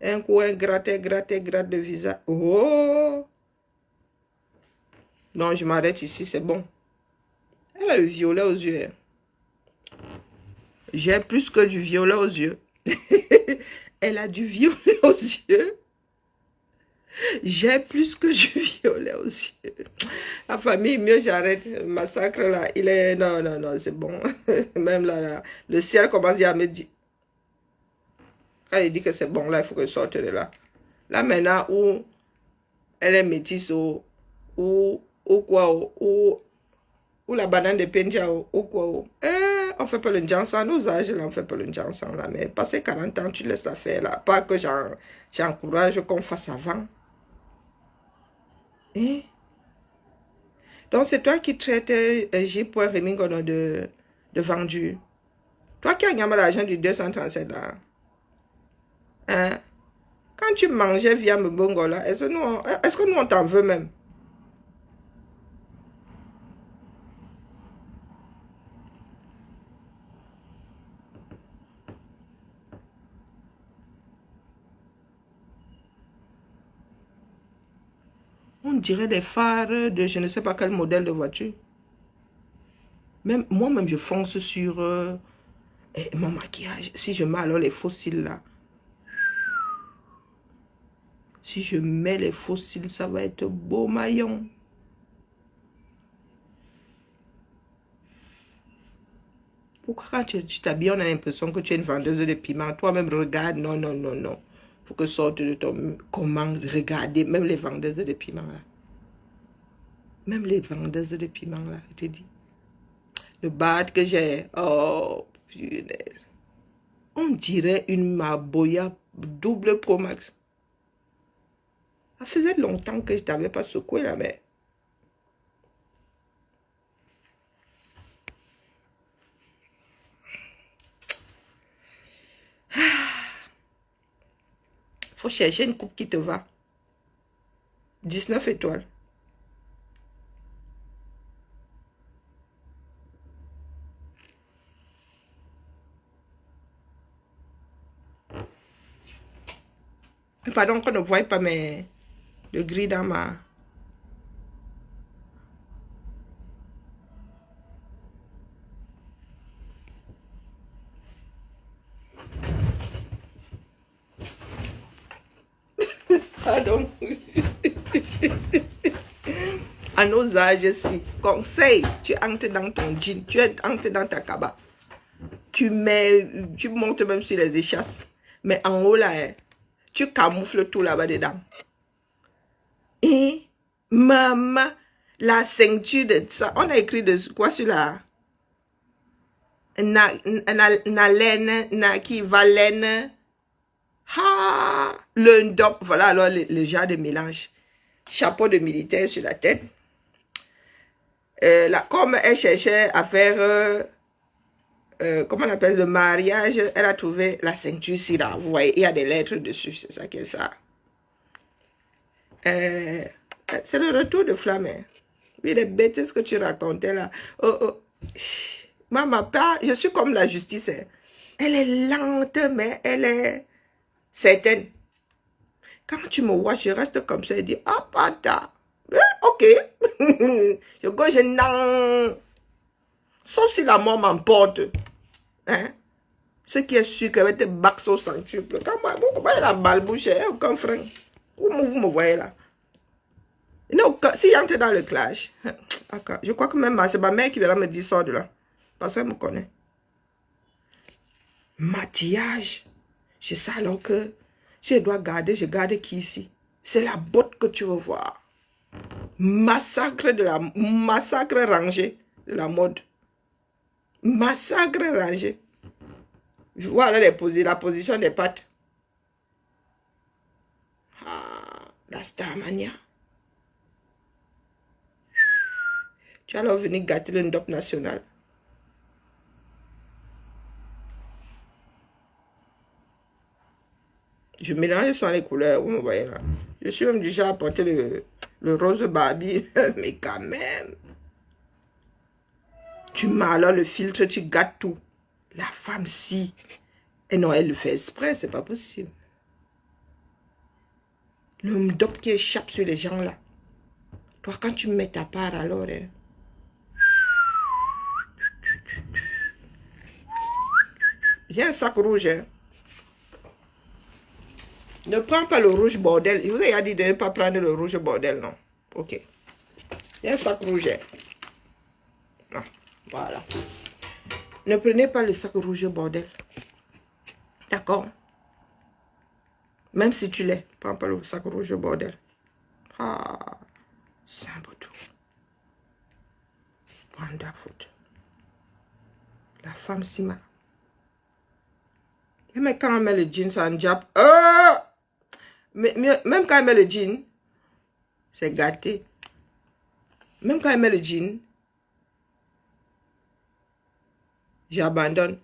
Un coup, un gratte de visage. Oh! Non, je m'arrête ici, c'est bon. Elle a le violet aux yeux. J'ai plus que du violet aux yeux. Elle a du violet aux yeux. J'ai plus que du violet aux yeux. La famille, mieux j'arrête. Le massacre là, il est... Non, non, non, c'est bon. Même là, le ciel commence à me dire... Quand il dit que c'est bon là, il faut que je sorte de là. Là maintenant, où elle est métisse, ou quoi, ou la banane de Penja, ou quoi. On fait pas le Jansan, nos âges là, on fait pas le Jansan là. Mais passer 40 ans, tu laisses la faire là. Pas que j'encourage qu'on fasse avant. Donc, c'est toi qui traites J.Remingono de vendu. Toi qui as gagné l'argent du 237 là. Hein? Quand tu mangeais via Mbongo là, est-ce que nous on t'en veut même? On dirait des phares de je ne sais pas quel modèle de voiture. Moi-même, je fonce sur mon maquillage. Si je mets alors les fossiles là. Si je mets les fossiles, ça va être beau maillon. Pourquoi quand tu t'habilles, on a l'impression que tu es une vendeuse de piment. Toi-même, regarde. Non, non, non, non. Faut que sorte de ton... Comment regarder, même les vendeuses de piment là. Même les vendeuses de piment là, je te dis. Le bad que j'ai. Oh, punaise. On dirait une Maboya double Pro Max. Ça faisait longtemps que je t'avais pas secoué là, mais... Faut chercher une coupe qui te va. 19 étoiles. Pardon qu'on ne voit pas le gris dans ma... Pardon. À nos âges-ci, conseil, tu entres dans ton jean, tu entres dans ta cabane. Tu montes même sur les échasses. Mais en haut là, tu camoufles tout là-bas dedans. Et maman, la ceinture de ça, on a écrit de quoi sur la... Nalène, valène. Le ndop, voilà alors le genre de mélange. Chapeau de militaire sur la tête. Comme elle cherchait à faire, comment on appelle, le mariage, elle a trouvé la ceinture ici, là. Vous voyez, il y a des lettres dessus, c'est ça qui est ça. C'est le retour de Flamme. Hein. Oui, les bêtises que tu racontais là. Oh, oh. Maman, pas, je suis comme la justice. Hein. Elle est lente, mais elle est certaine. Quand tu me vois, je reste comme ça et dis, ah, pata. Ok. Je gauche, non. Sauf si la mort m'emporte. Hein? Ce qui est sûr qu'elle va te bax au centuple. Quand moi, vous voyez la balbouche, il n'y a aucun frein. Vous me voyez là. Non, si j'entre dans le clash, je crois que même c'est ma mère qui viendra me dire sort de là. Parce qu'elle me connaît. Maquillage. C'est ça alors que je dois garder, je garde qui ici? C'est la botte que tu veux voir. Massacre rangé de la mode. Massacre rangé. Voilà la position des pattes. Ah, la Starmania. Tu vas alors venir gâter le ndop national. Je mélange sur les couleurs, vous me voyez là. Je suis même déjà apporté le rose Barbie, mais quand même. Tu mets alors le filtre, tu gâtes tout. La femme, si. Et non, elle le fait exprès, c'est pas possible. Le ndop qui échappe sur les gens là. Toi, quand tu mets ta part alors, hein. J'ai un sac rouge, hein. Ne prends pas le rouge bordel. Je vous ai dit de ne pas prendre le rouge bordel, non. Ok. J'ai un sac rouge. Non. Voilà. Ne prenez pas le sac rouge bordel. D'accord? Même si tu l'es, prends pas le sac rouge bordel. Ah, c'est un beau tout. Wonderful. La femme Sima. Mais quand elle met le jean, ça en jappe. Même quand elle met le jean, c'est gâté. Même quand elle met le jean, j'abandonne.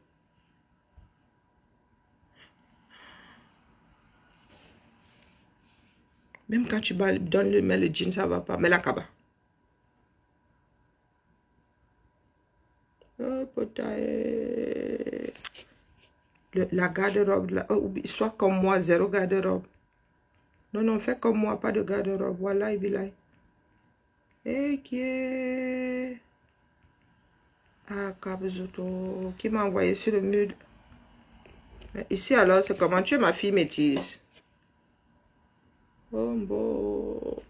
Même quand tu mets le jean, ça va pas. Mais la cabane. Oh, la garde-robe, soit comme moi, zéro garde-robe. Non, non, fais comme moi, pas de garde-robe. Voilà, il là. Et ah, Kabezoto, qui m'a envoyé sur le mur. Mais ici, alors, c'est comment tu es ma fille métisse. Oh, bon.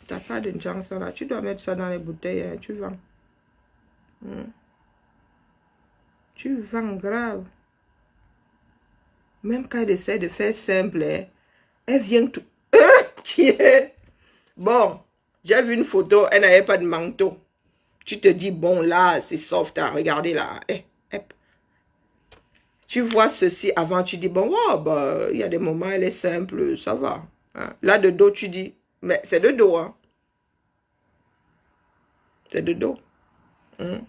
T'as pas de chance là. Tu dois mettre ça dans les bouteilles, hein. Tu vends. Tu vends grave. Même quand elle essaie de faire simple, hein, elle vient tout. Qui est? Bon, j'ai vu une photo, elle n'avait pas de manteau. Tu te dis, bon, là, c'est soft, hein, regardez là. Tu vois ceci avant, tu dis, bon, wow, bah, il y a des moments, elle est simple, ça va. Hein. Là, de dos, tu dis, mais c'est de dos, hein. C'est de dos. Hein.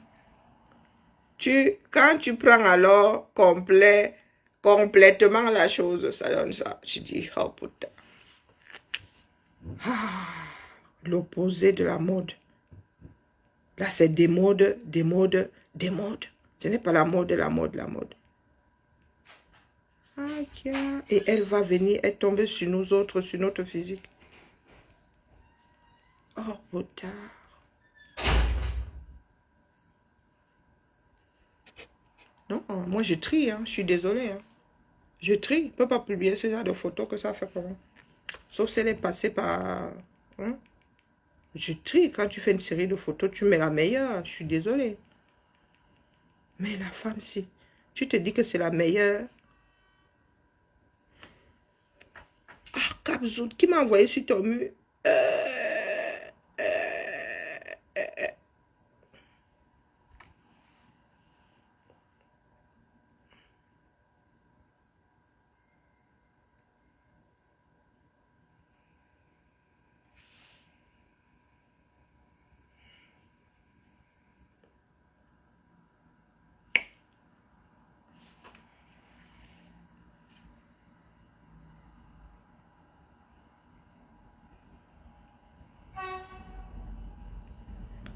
Quand tu prends alors complètement la chose, ça donne ça. Tu dis, oh putain. Ah, l'opposé de la mode. Là, c'est des modes, des modes, des modes. Ce n'est pas la mode, la mode, la mode. Ah, tiens. Et elle va venir, elle tombe sur nous autres, sur notre physique. Oh, putain. Non, moi je trie, hein. Je suis désolée. Hein. Je trie. Je ne peux pas publier ce genre de photos que ça fait comment. Sauf si elle est passée par... Hein? Je trie. Quand tu fais une série de photos, tu mets la meilleure. Je suis désolée. Mais la femme, si tu te dis que c'est la meilleure... Ah, Kabzoud, qui m'a envoyé sur ton mur?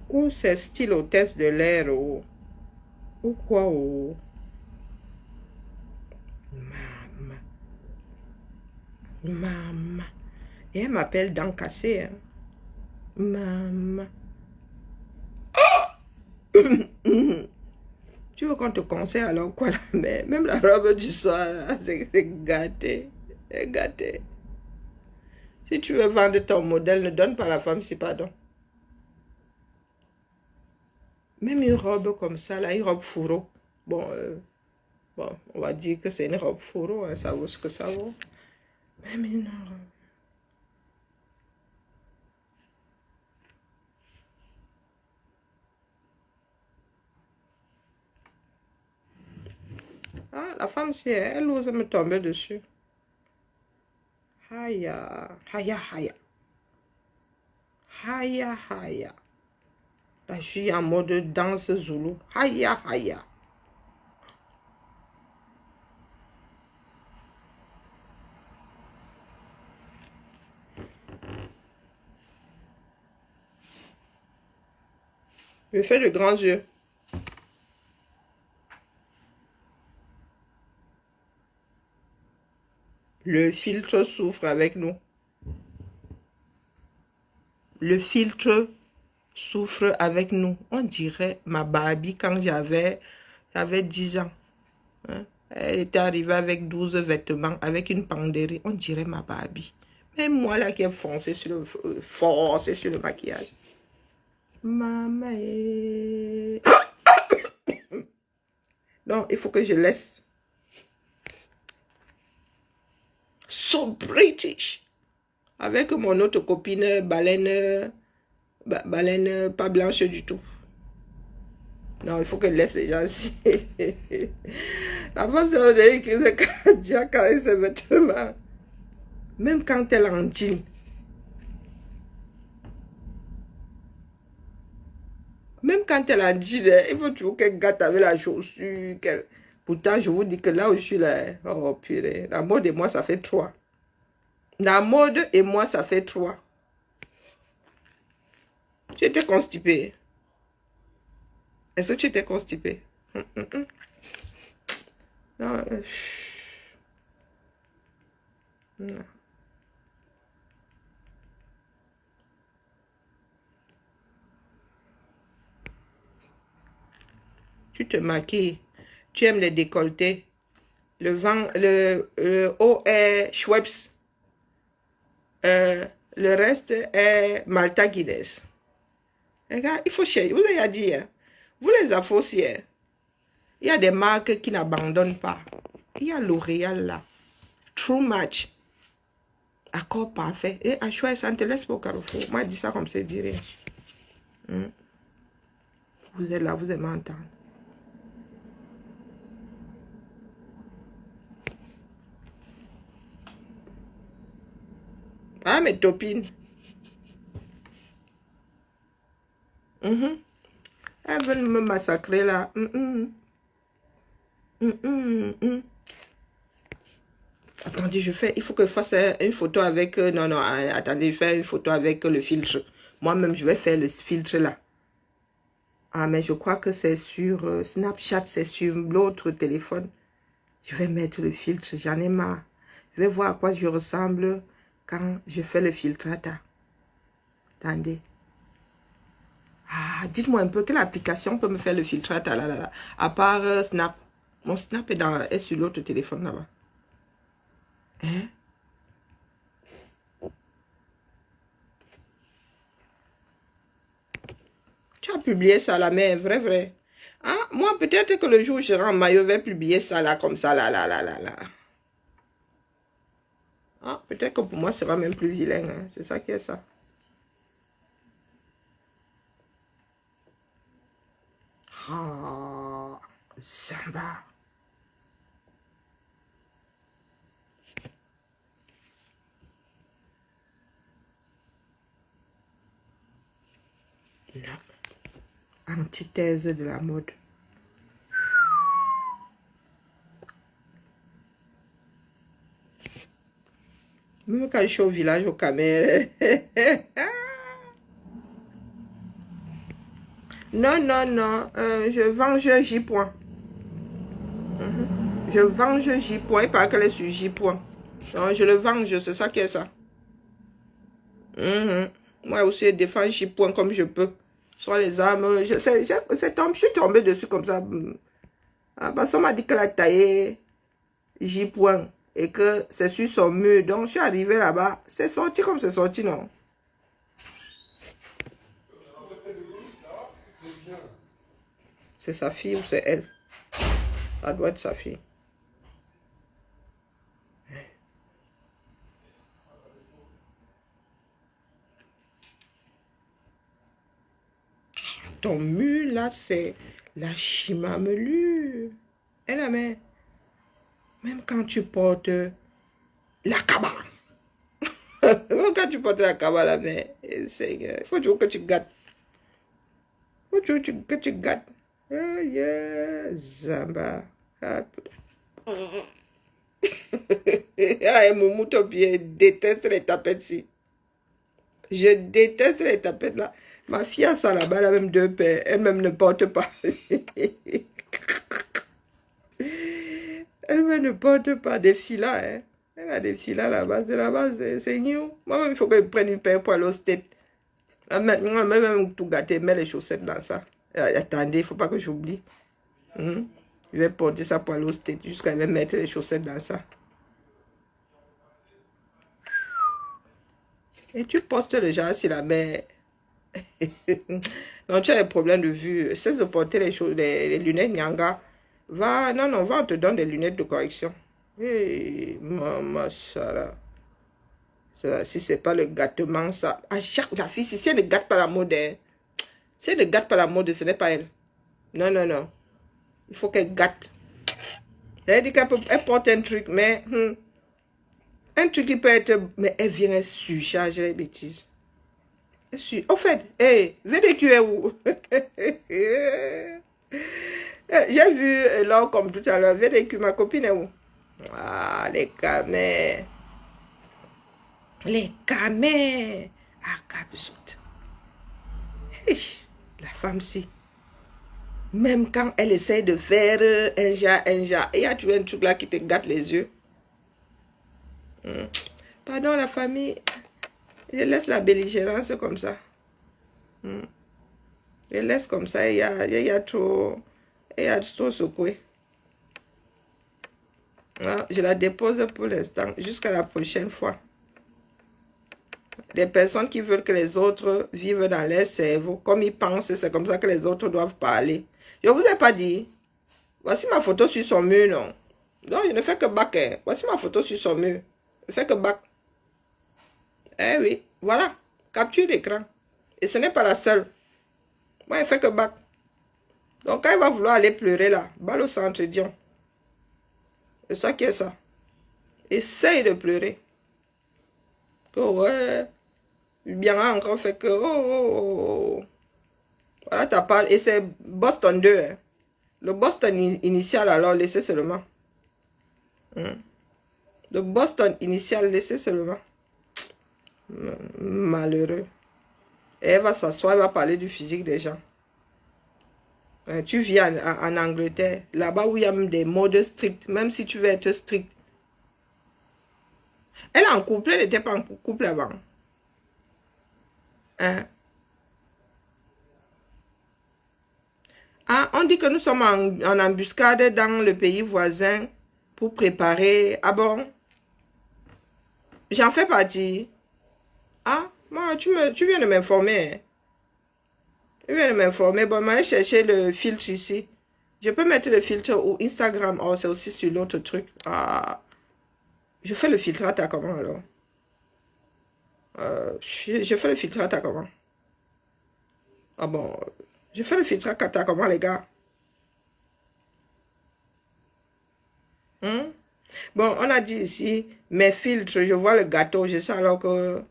Ou c'est style hôtesse de l'air, ou quoi, ou... Maman. Maman. Et elle m'appelle dents cassées, hein. Maman. Tu veux qu'on te conseille alors quoi, la mère? Même la robe du soir, c'est gâté. C'est gâté. Si tu veux vendre ton modèle, ne donne pas à la femme, si pardon. Même une robe comme ça, là, une robe fourreau. Bon, bon, on va dire que c'est une robe fourreau, hein, ça vaut ce que ça vaut. Même une robe. Ah, la femme, si elle ose me tomber dessus. Haya, haya, haya. Haya, haya. Là, je suis en mode danse zoulou. Haya, haya. Je fais de grands yeux. Le filtre souffre avec nous. Le filtre souffre avec nous. On dirait ma Barbie quand j'avais 10 ans. Hein? Elle était arrivée avec 12 vêtements, avec une penderie. On dirait ma Barbie. Même moi là qui ai foncé sur le maquillage. Maman. Non, il faut que je laisse. So British. Avec mon autre copine, baleine pas blanche du tout. Non, il faut que je laisse les gens ici. La femme, c'est une crise cardiaque avec ses vêtements. Même quand elle est en jean. Même quand elle est en jean, il faut toujours qu'elle gâte avec la chaussure. Pourtant, je vous dis que là où je suis là, oh purée, la mode et moi, ça fait 3. La mode et moi, ça fait 3. Tu étais constipé. Est-ce que tu étais constipé? Non. Non. Tu te maquilles. Tu aimes les décolletés. Le haut est Schweppes. Le reste est Malta Guinness. Regarde, il faut chercher. Vous avez dit, hein? Vous les associez. Il y a des marques qui n'abandonnent pas. Il y a L'Oréal là. True Match. Accord parfait. Et à choix, ça ne te laisse pas au carrefour. Moi, je dis ça comme c'est dire. Vous êtes là, vous aimez entendre. Ah, mes copines. Elles veulent me massacrer là. Attendez, il faut que je fasse une photo avec... non, attendez, je fais une photo avec le filtre. Moi-même, je vais faire le filtre là. Ah, mais je crois que c'est sur Snapchat, c'est sur l'autre téléphone. Je vais mettre le filtre, j'en ai marre. Je vais voir à quoi je ressemble quand je fais le filtre. Attendez. Ah, dites-moi un peu, quelle application peut me faire le filtre là, à part Snap. Mon Snap est sur l'autre téléphone là-bas. Hein? Tu as publié ça là, mais vrai. Ah, moi, peut-être que le jour où je serai en maillot, je vais publier ça là, comme ça, là. Ah, peut-être que pour moi, ce sera même plus vilain. Hein. C'est ça qui est ça. Ah, Zamba. Non. Antithèse de la mode. Même quand je suis au village, au Cameroun. Non, non, non. Je venge J. Point. Je venge J. Point. Il paraît qu'elle est sur J. Point. Non, je le venge, c'est ça qui est ça. Moi aussi, je défends J. Point comme je peux. Soit les armes. Je suis tombé dessus comme ça. Parce qu'on m'a dit qu'elle a taillé J. Point. Et que c'est sur son mur. Donc, je suis arrivé là-bas. C'est sorti comme c'est sorti, non? C'est sa fille ou c'est elle? Ça doit être sa fille. Ton mur, là, c'est la chimamelu. Et la mère, même quand tu portes la kaba. Même quand tu portes la kaba, la mère, il faut toujours que tu gâtes. Il faut toujours que tu gâtes. Oh yeah, Zamba. Ah, Moumou Topi, je déteste les tapettes-ci. Je déteste les tapettes là. Ma fille a ça là-bas, elle a même 2 paires. Elle-même ne porte pas. Elle-même ne porte pas des filas. Hein. Elle a des filas là-bas. C'est là-bas, c'est new. Moi-même, il faut que je prenne une paire pour aller au state. Maintenant, même tout gâter, mets les chaussettes dans ça. Attendez, il ne faut pas que j'oublie. Je vais porter ça pour aller au state. Jusqu'à je vais mettre les chaussettes dans ça. Et tu postes déjà si la mère... Non, tu as des problèmes de vue. Cesse de porter les lunettes Nyanga. Va, non, va, on te donne des lunettes de correction. Hey, maman, ça là. Si c'est pas le gâtement, ça. À chaque la fille, si elle ne gâte pas la mode, hein, si elle ne gâte pas la mode, ce n'est pas elle. Non, non, non. Il faut qu'elle gâte. Elle dit qu'elle porte un truc, mais un truc qui peut être. Mais elle vient surcharger les bêtises. Au fait, hey, VDQ est où? J'ai vu là comme tout à l'heure, VDQ, ma copine est où? Ah, les camés. Les camés. Ah, cabsoute. La femme-ci. Même quand elle essaie de faire un jar, et y a tu un truc là qui te gâte les yeux. Pardon, la famille. Je laisse la belligérance comme ça. Je laisse comme ça, il y a trop secoué. Je la dépose pour l'instant, jusqu'à la prochaine fois. Les personnes qui veulent que les autres vivent dans leur cerveau, comme ils pensent, c'est comme ça que les autres doivent parler. Je ne vous ai pas dit. Voici ma photo sur son mur, non. Non, je ne fais que back. Hein. Voici ma photo sur son mur. Je ne fais que back. Eh oui, voilà. Capture d'écran. Et ce n'est pas la seule. Moi, je fais que back. Donc, quand il va vouloir aller pleurer là, balle au centre, Dion. C'est ça qui est ça. Essaye de pleurer. Que ouais. Bien encore fait que oh. Voilà ta part. Et c'est Boston 2. Hein. Le Boston initial, alors, laissez seulement. Le Boston initial, laissez seulement. Malheureux. Et elle va s'asseoir, elle va parler du physique des gens. Tu vis en Angleterre, là-bas où il y a même des modes stricts, même si tu veux être strict. Elle est en couple, elle n'était pas en couple avant. Hein? Ah, on dit que nous sommes en embuscade dans le pays voisin pour préparer. Ah bon? J'en fais partie. Ah, moi, tu viens de m'informer. Hein? Tu viens de m'informer. Bon, moi, je chercher le filtre ici. Je peux mettre le filtre ou Instagram. Oh, c'est aussi sur l'autre truc. Ah. Je fais le filtrate à comment alors? Je fais le filtrate à comment? Ah bon, je fais le filtrate à comment les gars? Bon, on a dit ici, mes filtres, je vois le gâteau, je sais alors que...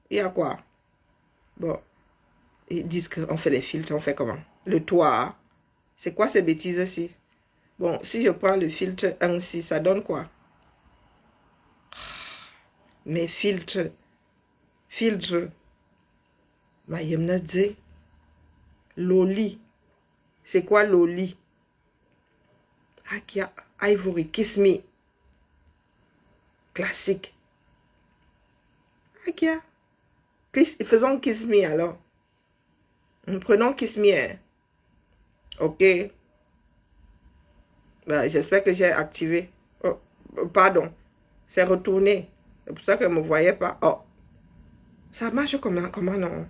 Il y a quoi? Bon, ils disent qu'on fait les filtres, on fait comment? Le toit, c'est quoi ces bêtises-ci? Bon, si je prends le filtre 1-6, ça donne quoi? Mes filtres, Loli. C'est quoi Loli? Akia Ivory, Kiss Me. Classique. Akia. Faisons Kiss Me alors. Prenons Kiss Me. Hein. Ok. Ben, j'espère que j'ai activé. Oh, pardon. C'est retourné. C'est pour ça que je ne me voyais pas. Oh. Ça marche comment non?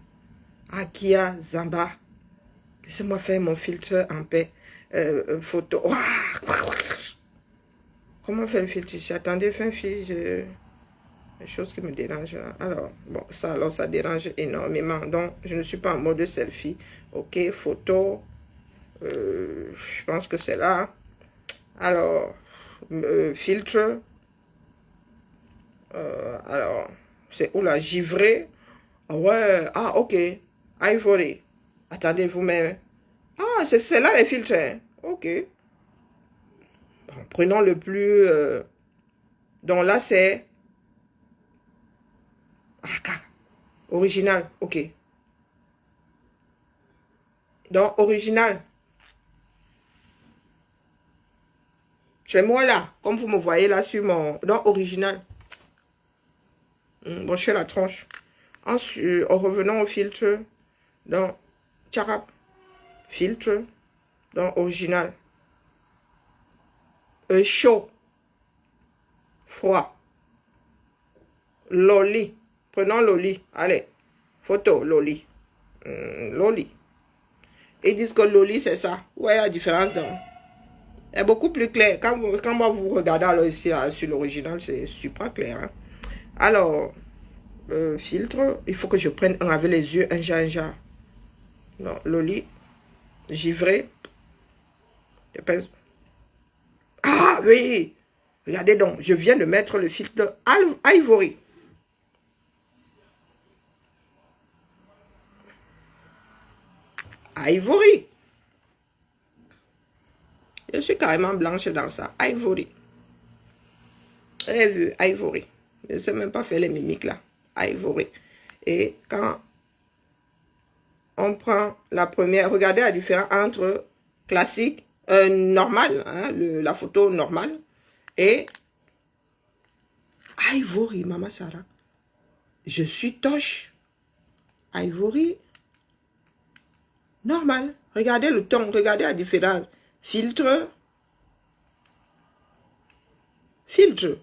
Akia Zamba. Laissez-moi faire mon filtre en paix. Photo. Comment faire un filtre ici? Attendez, fais un filtre. Des choses qui me dérangent là. Alors, bon, ça dérange énormément. Donc, je ne suis pas en mode selfie. Ok, photo. Je pense que c'est là. Alors, filtre. Alors, c'est où là? Givré. Ah ouais. Ah, ok. Ivory. Attendez, vous-même. Ah, c'est là les filtres. Hein. Ok. Bon, prenons le plus... donc là, c'est... Original. Ok. Donc, original. C'est moi là. Comme vous me voyez là sur mon... Donc, original. Bon, je fais la tranche. Ensuite, en revenant au filtre. Donc, charap. Filtre. Donc, original. Chaud. Froid. Loli. Prenons Loli. Allez. Photo, Loli. Loli. Ils disent que Loli, c'est ça. Ouais, la différence donc. C'est beaucoup plus clair. Quand moi vous regardez alors ici sur l'original, c'est super clair. Hein. Alors, filtre. Il faut que je prenne un avec les yeux, un jar. Non, Loli. Givré. Ah oui. Regardez donc, je viens de mettre le filtre Ivory. Ivory. Je suis carrément blanche dans ça. Ivory. Vous avez vu, Ivory. Je ne sais même pas faire les mimiques là. Ivory. Et quand on prend la première, regardez la différence entre classique, normal, hein, la photo normale, et Ivory, Mama Sarah. Je suis Toche. Ivory. Normal. Regardez le ton, regardez la différence. Filtre. Filtre.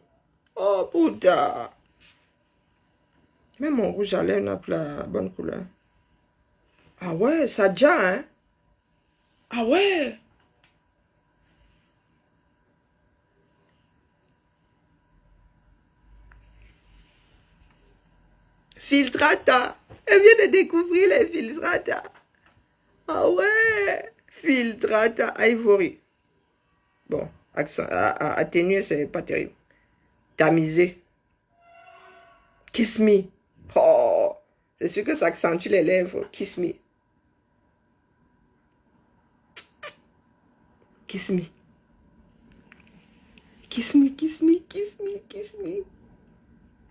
Oh, putain. Même mon rouge à lèvres n'a pas la bonne couleur. Ah ouais, ça déjà, hein? Ah ouais. Filtrata. Elle vient de découvrir les filtrata. Ah ouais. Filtrata Ivory. Bon, atténuer, c'est pas terrible. Tamiser. Kiss me. Oh, c'est sûr que ça accentue les lèvres. Kiss me. Kiss me. Kiss me, kiss me, kiss me, kiss me.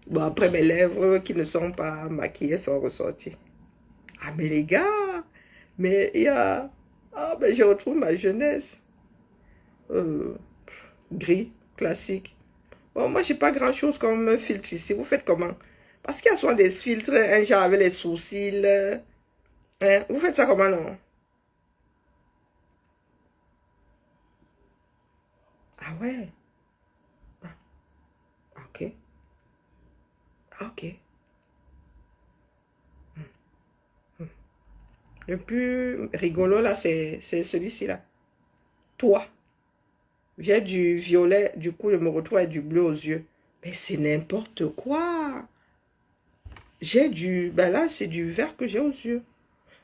Bon, après, mes lèvres qui ne sont pas maquillées sont ressorties. Ah, mais les gars, mais il y a... Ah, ben je retrouve ma jeunesse. Gris, classique. Bon, moi, j'ai pas grand-chose comme filtre ici. Vous faites comment? Parce qu'il y a souvent des filtres, un genre avec les sourcils. Hein? Vous faites ça comment, non? Ah ouais. Ah, ok. Ok. Le plus rigolo, là, c'est celui-ci, là. Toi. J'ai du violet, du coup, je me retrouve avec du bleu aux yeux. Mais c'est n'importe quoi. J'ai du... Ben là, c'est du vert que j'ai aux yeux.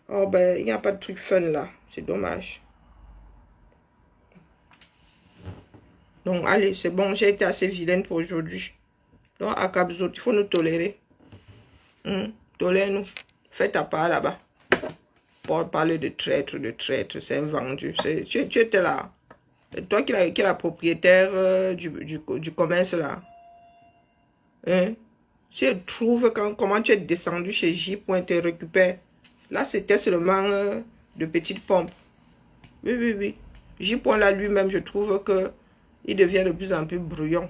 Oh, ben, il n'y a pas de truc fun, là. C'est dommage. Donc, allez, c'est bon. J'ai été assez vilaine pour aujourd'hui. Donc, à Capzot, il faut nous tolérer. Tolère-nous. Fais ta part là-bas. Pour parler de traître, c'est un vendu. Tu étais là. C'est toi qui es la propriétaire du commerce là. Hein? Si elle trouve comment tu es descendu chez J pour te récupérer. Là, c'était seulement de petites pompes. Oui, oui, oui. J-Point là lui-même, je trouve que il devient de plus en plus brouillon.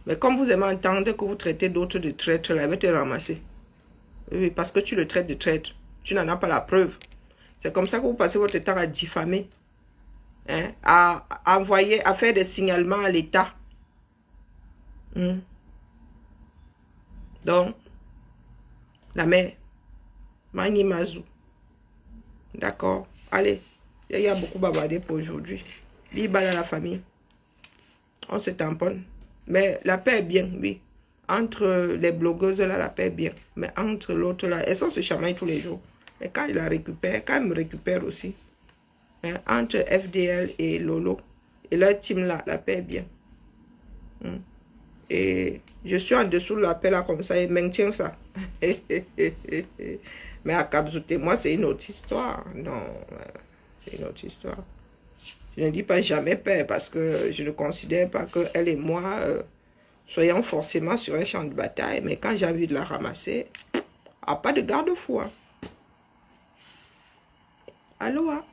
Mais comme vous aimez entendre que vous traitez d'autres de traîtres, là, il va te ramasser. Oui, parce que tu le traites de traître. Tu n'en as pas la preuve. C'est comme ça que vous passez votre temps à diffamer. Hein, à envoyer, à faire des signalements à l'État. Donc, la mère, Mani Mazou. D'accord. Allez, il y a beaucoup bavardé pour aujourd'hui. Biba dans la famille. On se tamponne. Mais la paix est bien, oui. Entre les blogueuses, là, la paix est bien. Mais entre l'autre, là, elles sont se chamaillent tous les jours. Mais quand il la récupère, quand elle me récupère aussi, hein, entre FDL et Lolo, et leur team là, la paix est bien. Et je suis en dessous de la paix là, comme ça, et maintient ça. Mais à Kabzouté, moi, c'est une autre histoire. Non, c'est une autre histoire. Je ne dis pas jamais paix parce que je ne considère pas qu'elle et moi soyons forcément sur un champ de bataille. Mais quand j'ai envie de la ramasser, pas de garde-fou. Hein. Allô, hein?